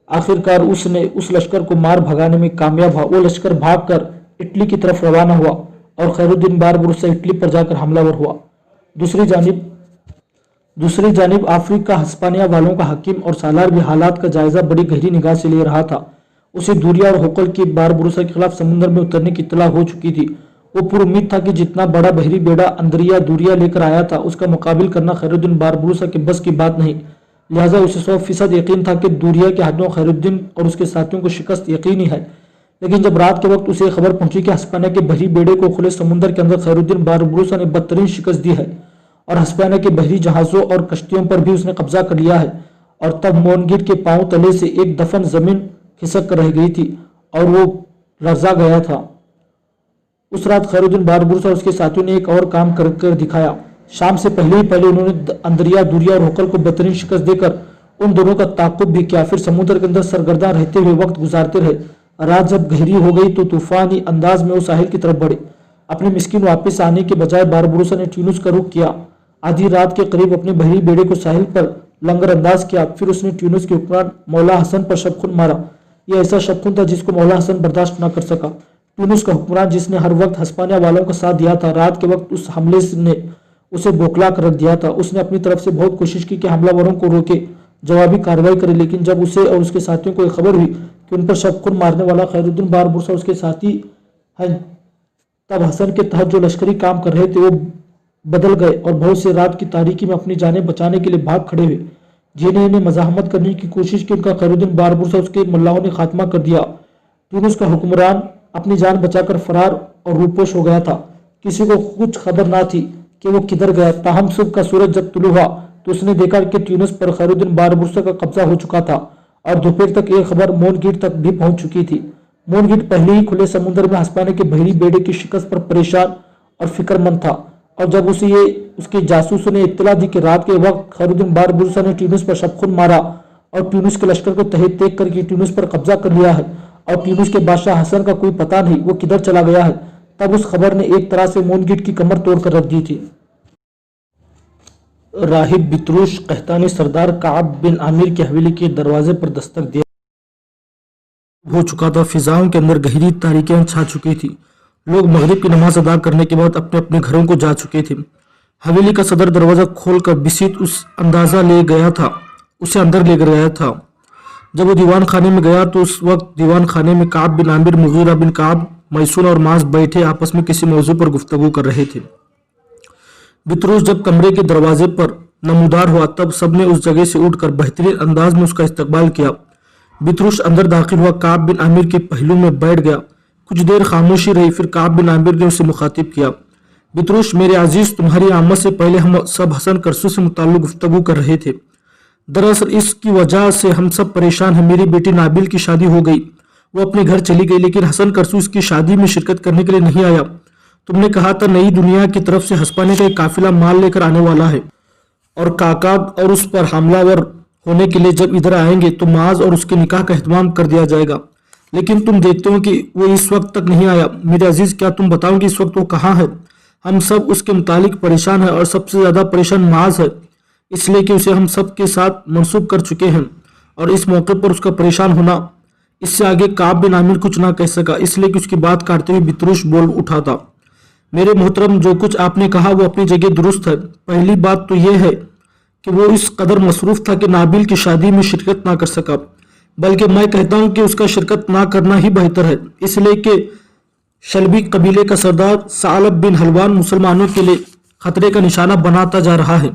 आखिरकार उसने उस लश्कर को मार भगाने में कामयाब हुआ। वो लश्कर भागकर इटली की तरफ रवाना हुआ और खैरुद्दीन बारबरूसा इटली पर जाकर हमलावर हुआ। दूसरी जानिब अफ्रीका हस्पानिया वालों का हकीम और सालार भी हालात का जायजा बड़ी गहरी निगाह से ले रहा था। उसे दूरिया और होकल की बारबरूसा के खिलाफ समुद्र में उतरने की इत्तला हो चुकी थी। वो पूरी उम्मीद था कि जितना बड़ा बहरी बेड़ा अंदरिया दूरिया लेकर आया था उसका मुकाबिल करना खैरुद्दीन बारबरूसा के बस की बात नहीं। लिहाजा उसे 100% यकीन था कि दूरिया के हाथों खैरुद्दीन और उसके साथियों को शिकस्त यकीनी है। लेकिन जब रात के वक्त उसे खबर पहुंची कि हस्पानिया के बहरी बेड़े को खुले समुद्र के अंदर खैरुद्दीन बारबरूसा ने बदतरीन शिकस्त दी है और हस्पानिया के बहरी जहाजों और कश्तियों पर भी उसने कब्जा कर लिया है, और तब मोनगिट के पांव तले से एक दफन जमीन खिसक कर रह गई थी और वो लर्जा गया था। उस रात खैरुद्दीन बारबरूसा और उसके साथियों ने एक और काम कर दिखाया। शाम से पहले ही पहले उन्होंने अंदरिया दूरिया और होकल को बेहतरीन शिकस्त देकर उन दोनों का ताकुब भी किया। फिर समुद्र के अंदर सरगर्दा रहते हुए वक्त गुजारते रहे। रात जब गहरी हो गई तो तूफानी अंदाज में वो साहिल की तरफ बढ़े। अपने मिस्किन वापस आने के बजाय बारबरूसा ने ट्यूनिस का रुख किया। आधी रात के करीब अपने बहरी बेड़े को साहिल पर लंगर अंदाज किया। फिर उसने ट्यूनिस के हुक्मरान मौला हसन पर शबखुन मारा। यह ऐसा शबखुन था जिसको मौला हसन बर्दाश्त न कर सका। ट्यूनिस का हुक्मरान जिसने हर वक्त हस्पानिया वालों का साथ दिया था, रात के वक्त उस हमले ने उसे बौखला कर रख दिया था। उसने अपनी तरफ से बहुत कोशिश की कि हमलावरों को रोके, जवाबी कार्रवाई करे, लेकिन जब उसे और उसके साथियों को खबर हुई कि उन पर शबखुन मारने वाला खैरुद्दीन बारबरूसा उसके साथी हैं, तब हसन के तहत जो लश्करी काम कर रहे थे वो बदल गए और बहुत से रात की तारीकी में अपनी जानें बचाने के लिए भाग खड़े हुए। जिन्हें इन्हें मजाहमत करने की कोशिश की, उनका खैरुद्दीन बारबरूसा उसके मुल्लाओं ने खात्मा कर दिया। ट्यूनिस का हुक्मरान अपनी जान बचाकर फरार और रूपोश हो गया था। किसी को कुछ खबर ना थी कि वो किधर गया। ताहम सुबह का सूरज जब तुलू हुआ तो उसने देखा कि ट्यूनिस पर खैरुद्दीन बारबरूसा का कब्जा हो चुका था और दोपहर तक ये खबर मोनगिट तक भी पहुंच चुकी थी। मोनगिट पहले ही खुले समुद्र में हस्पानिया के बहरी बेड़े की शिकस्त पर परेशान और फिक्रमंद था, और जब उसके जासूसों ने इत्तला दी कि रात के वक्त खैरुद्दीन बारबरूसा ने ट्यूनिस पर शबखुन मारा और ट्यूनिस के लश्कर को तहे तेग करके ट्यूनिस पर कब्जा कर लिया है और ट्यूनिस के बादशाह हसन का कोई पता नहीं वो किधर चला गया है, तब उस खबर ने एक तरह से मोनगिट की कमर तोड़ कर रख दी थी। राहिब बितरूश कहतानी सरदार काब बिन आमिर की हवेली के दरवाजे पर दस्तक दिया हो चुका था। फिजाओं के अंदर गहरी तारीकियां छा चुकी थी। लोग मगरिब की नमाज अदा करने के बाद अपने अपने घरों को जा चुके थे। हवेली का सदर दरवाजा खोलकर बिसीत उसे अंदर ले गया था। जब वो दीवान खाने में गया तो उस वक्त दीवान खाने में काब बिन आमिर, मुगीरा बिन काब, मैसून और मास बैठे आपस में किसी मौजू पर गुफ्तगू कर रहे थे। बितरूस जब कमरे के दरवाजे पर नमूदार हुआ तब सबने उस जगह से उठकर बेहतरीन अंदाज में उसका इस्तकबाल किया। बितरूस अंदर दाखिल हुआ, काब बिन आमिर के पहलू में बैठ गया। कुछ देर खामोशी रही, फिर काब बिन आमिर ने उसे मुखातिब किया। बितरूस, मेरे अजीज, तुम्हारी आमद से पहले हम सब हसन करसू से मुताल्लिक गुफ्तगू कर रहे थे। दरअसल इसकी वजह से हम सब परेशान हैं। मेरी बेटी नाबिल की शादी हो गई, वो अपने घर चली गई, लेकिन हसन करसू इसकी शादी में शिरकत करने के लिए नहीं आया। तुमने कहा था नई दुनिया की तरफ से हस्पानिया का एक काफिला माल लेकर आने वाला है और काकाब और उस पर हमलावर होने के लिए जब इधर आएंगे तो माज और उसके निकाह का एहतमाम कर दिया जाएगा, लेकिन तुम देखते हो कि वो इस वक्त तक नहीं आया। मेरे अजीज, क्या तुम बताओगे इस वक्त वो कहाँ है? हम सब उसके मुतालिक परेशान हैं और सबसे ज्यादा परेशान माज है, इसलिए कि उसे हम सब के साथ मनसूब कर चुके हैं और इस मौके पर उसका परेशान होना। इससे आगे काब बिन आमिर कुछ ना कह सका, इसलिए कि उसकी बात काटते हुए बितरूश बोल उठा था। मेरे मोहतरम, जो कुछ आपने कहा वो अपनी जगह दुरुस्त है। पहली बात तो यह है कि वो इस कदर मसरूफ था कि नाबिल की शादी में शिरकत ना कर सका, बल्कि मैं कहता हूं कि उसका शिरकत ना करना ही बेहतर है, इसलिए कि शलबी कबीले का सरदार सालब बिन हलवान मुसलमानों के लिए खतरे का निशाना बनाता जा रहा है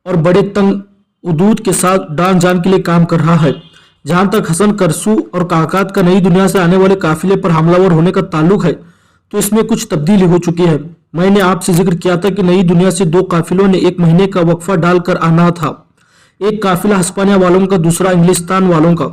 और बड़े तंग उदूद के साथ डान जान के लिए काम कर रहा है। जहां तक हसन करसू और काकात का नई दुनिया से आने वाले काफिले पर हमलावर होने का ताल्लुक है तो इसमें कुछ तब्दीली हो चुकी है। मैंने आपसे जिक्र किया था कि नई दुनिया से 2 काफिलों ने 1 महीने का वक्फा डालकर आना था। एक काफिला हस्पानिया वालों का, दूसरा इंग्लिस्तान वालों का।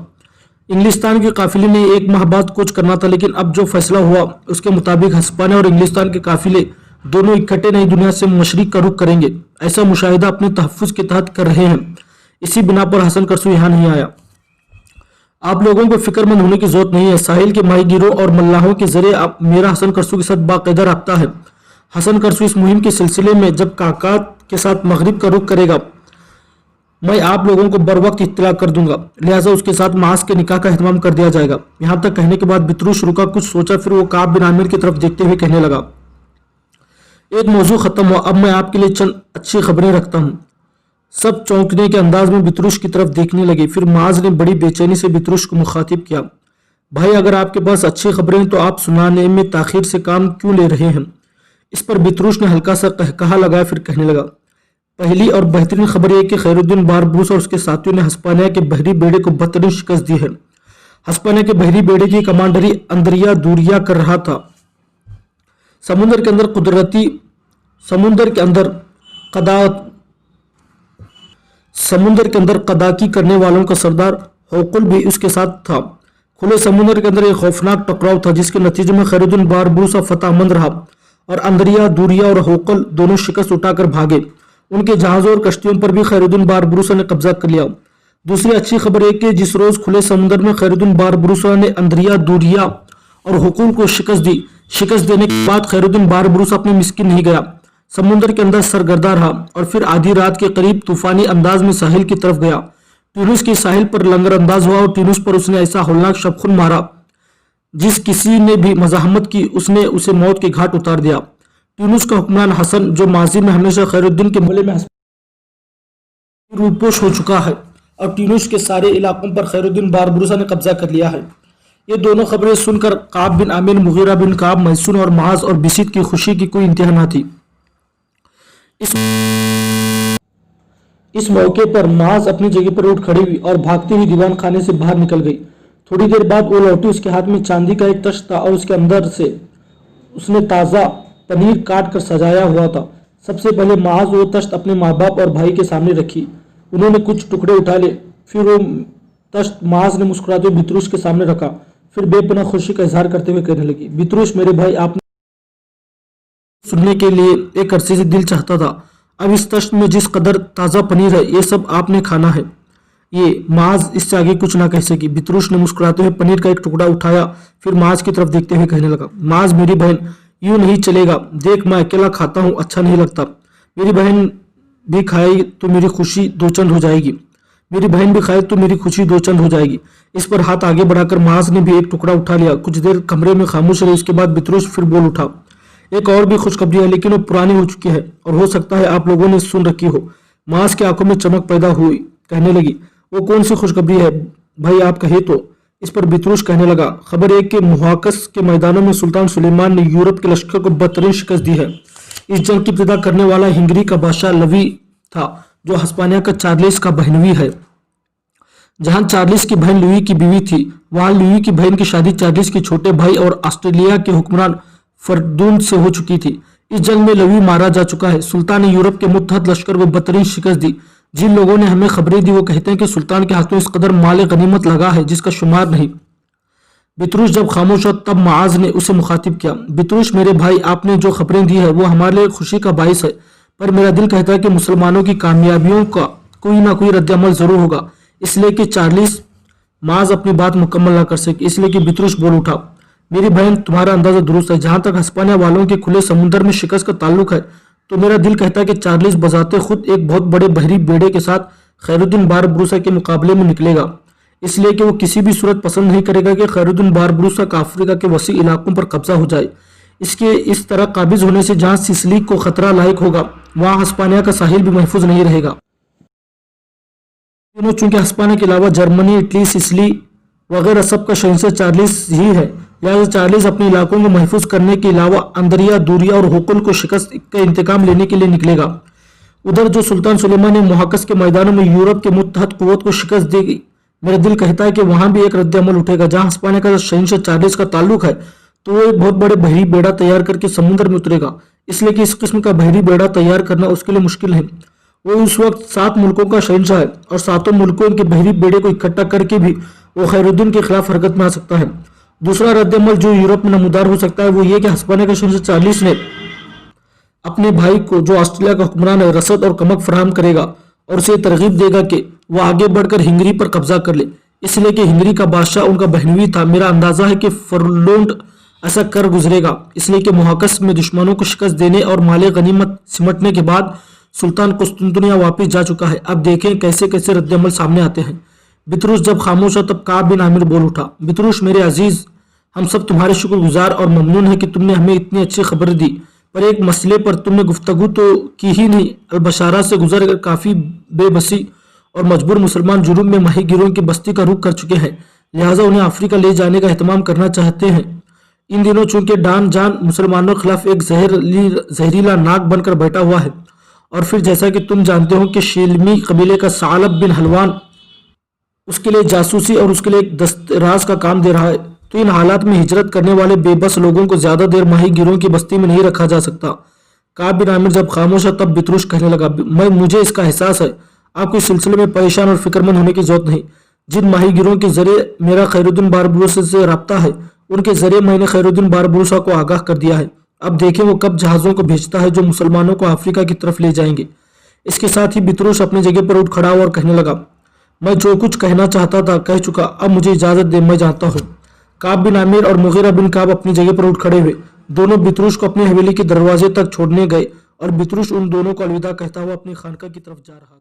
इंग्लिस्तान के काफिले ने 1 माह बाद कूच करना था, लेकिन अब जो फैसला हुआ उसके मुताबिक हस्पानिया और इंग्लिस्तान के काफिले दोनों इकट्ठे नई दुनिया से मशरिक का रुख करेंगे। ऐसा मुशाहिदा अपने तहफ़्फ़ुज़ के तहत कर रहे हैं। इसी बिना पर हसन करसू यहाँ नहीं आया। आप लोगों को फिक्रमंद होने की जरूरत नहीं है। साहिल के माहीगीरों और मल्लाहों के जरिए मेरा हसन करसू के साथ बाकायदा रब्ता है। हसन करसू इस मुहिम के सिलसिले में जब काकात के साथ मगरिब का रुख करेगा, मैं आप लोगों को बर वक्त इत्तला कर दूंगा, लिहाजा उसके साथ मास के निकाह का एहतमाम कर दिया जाएगा। यहाँ तक कहने के बाद बितरूश रुका, कुछ सोचा, फिर वो काब बिन आमिर की तरफ देखते हुए कहने लगा, एक मौजू खत्म हुआ, अब मैं आपके लिए चंद अच्छी खबरें रखता हूँ। सब चौंकने के अंदाज में बितरूश की तरफ देखने लगे। फिर माज ने बड़ी बेचैनी से बितरूश को मुखातिब किया, भाई अगर आपके पास अच्छी खबरें हैं तो आप सुनाने में ताखीर से काम क्यों ले रहे हैं? इस पर बितरूश ने हल्का सा कहकहा लगाया, फिर कहने लगा, पहली और बेहतरीन खबर यह कि खैरुद्दीन बारबूस और उसके साथियों ने हस्पानिया के बहरी बेड़े को बदतरीन शिकस्त दी है। हस्पानिया के बहरी बेड़े की कमांडरी अंदरिया दूरिया कर रहा था। समुद्र के अंदर कदाकी करने वालों का सरदार होकुल भी उसके साथ था। खुले समुद्र के अंदर एक खौफनाक टकराव था, जिसके नतीजे में खैरुद्दीन बारबूसा फतेहमंद रहा और अंदरिया दूरिया और होकुल दोनों शिकस्त उठाकर भागे। उनके जहाज़ों और कश्तियों पर भी खैरुद्दीन बारबूसा ने कब्जा कर लिया। दूसरी अच्छी खबर यह कि जिस रोज खुले समुद्र में खैरुद्दीन बारबूसा ने अंदरिया दूरिया और हुकूल को शिकस्त देने के बाद खैरुद्दीन बारबूसा अपने मिस्किन नहीं गया, समुद्र के अंदर सरगर्दा रहा और फिर आधी रात के करीब तूफानी अंदाज में साहिल की तरफ गया। ट्यूनिस के साहिल पर लंगर अंदाज हुआ और ट्यूनिस पर उसने ऐसा होलनाक शबखुन मारा जिस किसी ने भी मज़ाहमत की उसने उसे मौत के घाट उतार दिया। ट्यूनिस का हुक्मरान हसन, जो माजी में हमेशा खैरुद्दीन के हमले में रूपोश हो चुका है, और ट्यूनिस के सारे इलाकों पर खैरुद्दीन बारबूसा ने कब्जा कर लिया है। ये दोनों खबरें सुनकर काब बिन आमिर, मुगीरा बिन काब, महसून और माज और बिसित की खुशी की कोई इंतहा न थी। इस मौके पर माज अपनी जगह पर उठ खड़ी हुई और भागती हुई दीवान खाने से बाहर निकल गई। थोड़ी देर बाद वो लौटी। उसके हाथ में चांदी का एक तश्त था और उसके अंदर से उसने ताज़ा पनीर काट कर सजाया हुआ था। सबसे पहले माज वो तश्त अपने माँ बाप और भाई के सामने रखी। उन्होंने कुछ टुकड़े उठा लिए। फिर वो तश्त माज ने मुस्कुराते हुए बितरूश के सामने रखा। फिर बेपनाह खुशी का इजहार करते हुए कहने लगी, बितरूश मेरे भाई, आपने सुनने के लिए एक अरसे से दिल चाहता था। अब इस तश्त में जिस कदर ताज़ा पनीर है, ये सब आपने खाना है। ये माज इससे आगे कुछ ना कह सकी। बितरूश ने मुस्कुराते हुए पनीर का एक टुकड़ा उठाया, फिर माज की तरफ देखते हुए कहने लगा, माज मेरी बहन, यूं नहीं चलेगा। देख मैं अकेला खाता हूँ, अच्छा नहीं लगता। मेरी बहन भी खाएगी तो मेरी खुशी दो चंद हो जाएगी। मेरी बहन भी खाए तो मेरी खुशी दो चंद हो जाएगी। इस पर हाथ आगे बढ़ाकर माज ने भी एक टुकड़ा उठा लिया। कुछ देर कमरे में खामोश रही। उसके बाद बितरूश फिर बोल उठा, एक और भी खुशखबरी है, लेकिन वो पुरानी हो चुकी है और हो सकता है आप लोगों ने सुन रखी हो। माज की आंखों में चमक पैदा हुई, कहने लगी, वो कौन सी खुशखबरी है भाई, आप कहे तो। इस पर बितरूश कहने लगा, खबर एक के मुहाकस के मैदानों में सुल्तान सुलेमान ने यूरोप के लश्कर को बदतरीन शिकस्त दी है। इस जंग की इब्तिदा करने वाला हिंगरी का बादशाह लवी था, जो हस्पानिया का चार्लिस का बहनवी है। जहां चार्लिस की बहन लुई की बीवी थी, वहां लुई की बहन की शादी चार्लिस के छोटे भाई और ऑस्ट्रेलिया के हुक्मरान फरदून से हो चुकी थी। इस जंग में लवी मारा जा चुका है। सुल्तान ने यूरोप के मुत्तहद लश्कर को बदतरीन शिकस्त दी। जिन लोगों ने हमें खबरें दी वो कहते हैं कि सुल्तान के हाथों इस कदर माल गनीमत लगा है जिसका शुमार नहीं। बितरूश जब खामोश हुआ तब माज ने उसे मुखातिब किया, बितरूश मेरे भाई, आपने जो खबरें दी है वो हमारे लिए खुशी का बाइस है, पर मेरा दिल कहता है कि मुसलमानों की कामयाबियों का कोई ना कोई रद्द-ए-अमल जरूर होगा, इसलिए कि चार्लिस। माज अपनी बात मुकम्मल न कर सके, इसलिए कि बितरूश बोल उठा, मेरी बहन, तुम्हारा अंदाजा दुरुस्त है। जहां तक हस्पानिया वालों के खुले समुद्र में शिकस्त का ताल्लुक है, तो मेरा दिल कहता है कि चार्लिस बजाते खुद एक बहुत बड़े बहरी बेड़े के साथ खैरुद्दीन बारबरूसा के मुकाबले में निकलेगा, इसलिए कि वो किसी भी सूरत पसंद नहीं करेगा कि खैरुद्दीन बारबरूसा का अफ्रीका के वसी इलाकों पर कब्जा हो जाए। इसके इस तरह काबिज होने से जहां सिसिली को खतरा लायक होगा, वहां हस्पानिया का साहिल भी महफूज नहीं रहेगा। चूंकि हस्पानिया के अलावा जर्मनी, इटली, सिसिली वगैरह सब का शहंशाह चार्लिस ही है, लिहाजा चार्लिस अपने इलाकों को महफूज करने के अलावा अंदरिया, दूरिया और हुकुल को शिकस्त का इंतकाम लेने के लिए निकलेगा। उधर जो सुल्तान सुलेमान ने मुहाकस के मैदानों में यूरोप के मुत्तहद कुव्वत को शिकस्त देगी, मेरा दिल कहता है कि वहां भी एक रद्द-ए-अमल उठेगा। जहां हस्पानिया का शहंशाह चार्लिस का ताल्लुक है, तो वो एक बहुत बड़े बहरी बेड़ा तैयार करके समुद्र में उतरेगा, इसलिए कि इस किस्म का बहरी बेड़ा तैयार करना उसके लिए मुश्किल है। वो उस वक्त 7 मुल्कों का शहंशाह है और 7 मुल्कों के बहरी बेड़े को इकट्ठा करके भी वो खैरुद्दीन के खिलाफ हरकत में आ सकता है। दूसरा रद्दमल जो यूरोप में नमूदार हो सकता है वो ये कि हस्बाने के शहंशाह चार्ल्स ने अपने भाई को जो ऑस्ट्रेलिया का हुक्मरान है रसद और कमक फराहम करेगा और उसे तरगीब देगा कि वो आगे बढ़कर हिंगरी पर कब्जा कर ले, इसलिए कि हिंगरी का बादशाह उनका बहनवी था। मेरा अंदाजा है कि फरलोंड ऐसा कर गुजरेगा, इसलिए कि मुहाकस में दुश्मनों को शिकस्त देने और माले गनीमत सिमटने के बाद सुल्तान कुस्तुनतुनिया वापस जा चुका है। अब देखें कैसे कैसे रद्दमल सामने आते हैं। बितरूस जब खामोश हो तब काब बिन आमिर बोल उठा, बितरूस मेरे अजीज, हम सब तुम्हारे शुक्रगुजार और ममनून है कि तुमने हमें इतनी अच्छी खबर दी, पर एक मसले पर तुमने गुफ्तगू तो की ही नहीं। अलबशारा से गुजर कर काफ़ी बेबसी और मजबूर मुसलमान जुर्म में माही गिरों की बस्ती का रुख कर चुके हैं, लिहाजा उन्हें अफ्रीका ले जाने का एहतमाम करना चाहते हैं। इन दिनों चूंकि डान जान मुसलमानों के खिलाफ एक जहरीला नाग बनकर बैठा हुआ है, और फिर जैसा कि तुम जानते हो कि शिलमी कबीले का सालब बिन हलवान उसके लिए जासूसी और उसके लिए एक दस्तराज का काम दे रहा है, तो इन हालात में हिजरत करने वाले बेबस लोगों को ज्यादा देर माही गिरों की बस्ती में नहीं रखा जा सकता। काब बिन आमिर जब खामोश है तब बितरूस कहने लगा, मुझे इसका एहसास है, आपको इस सिलसिले में परेशान और फिक्रमंद होने की जरूरत नहीं। जिन माही गिरों के जरिए मेरा खैरुद्दीन बारबरूसा से रब्ता है, उनके जरिए मैंने खैरुद्दीन बारबरूसा को आगाह कर दिया है। अब देखें वो कब जहाज़ों को भेजता है जो मुसलमानों को अफ्रीका की तरफ ले जाएंगे। इसके साथ ही बितरूस अपनी जगह पर उठ खड़ा हुआ और कहने लगा, मैं जो कुछ कहना चाहता था कह चुका, अब मुझे इजाज़त दे, मैं जाता हूँ। काब बिन आमिर और मुगीरा बिन काब अपनी जगह पर उठ खड़े हुए। दोनों बितरूस को अपनी हवेली के दरवाजे तक छोड़ने गए और बितरूस उन दोनों को अलविदा कहता हुआ अपनी खानका की तरफ जा रहा था।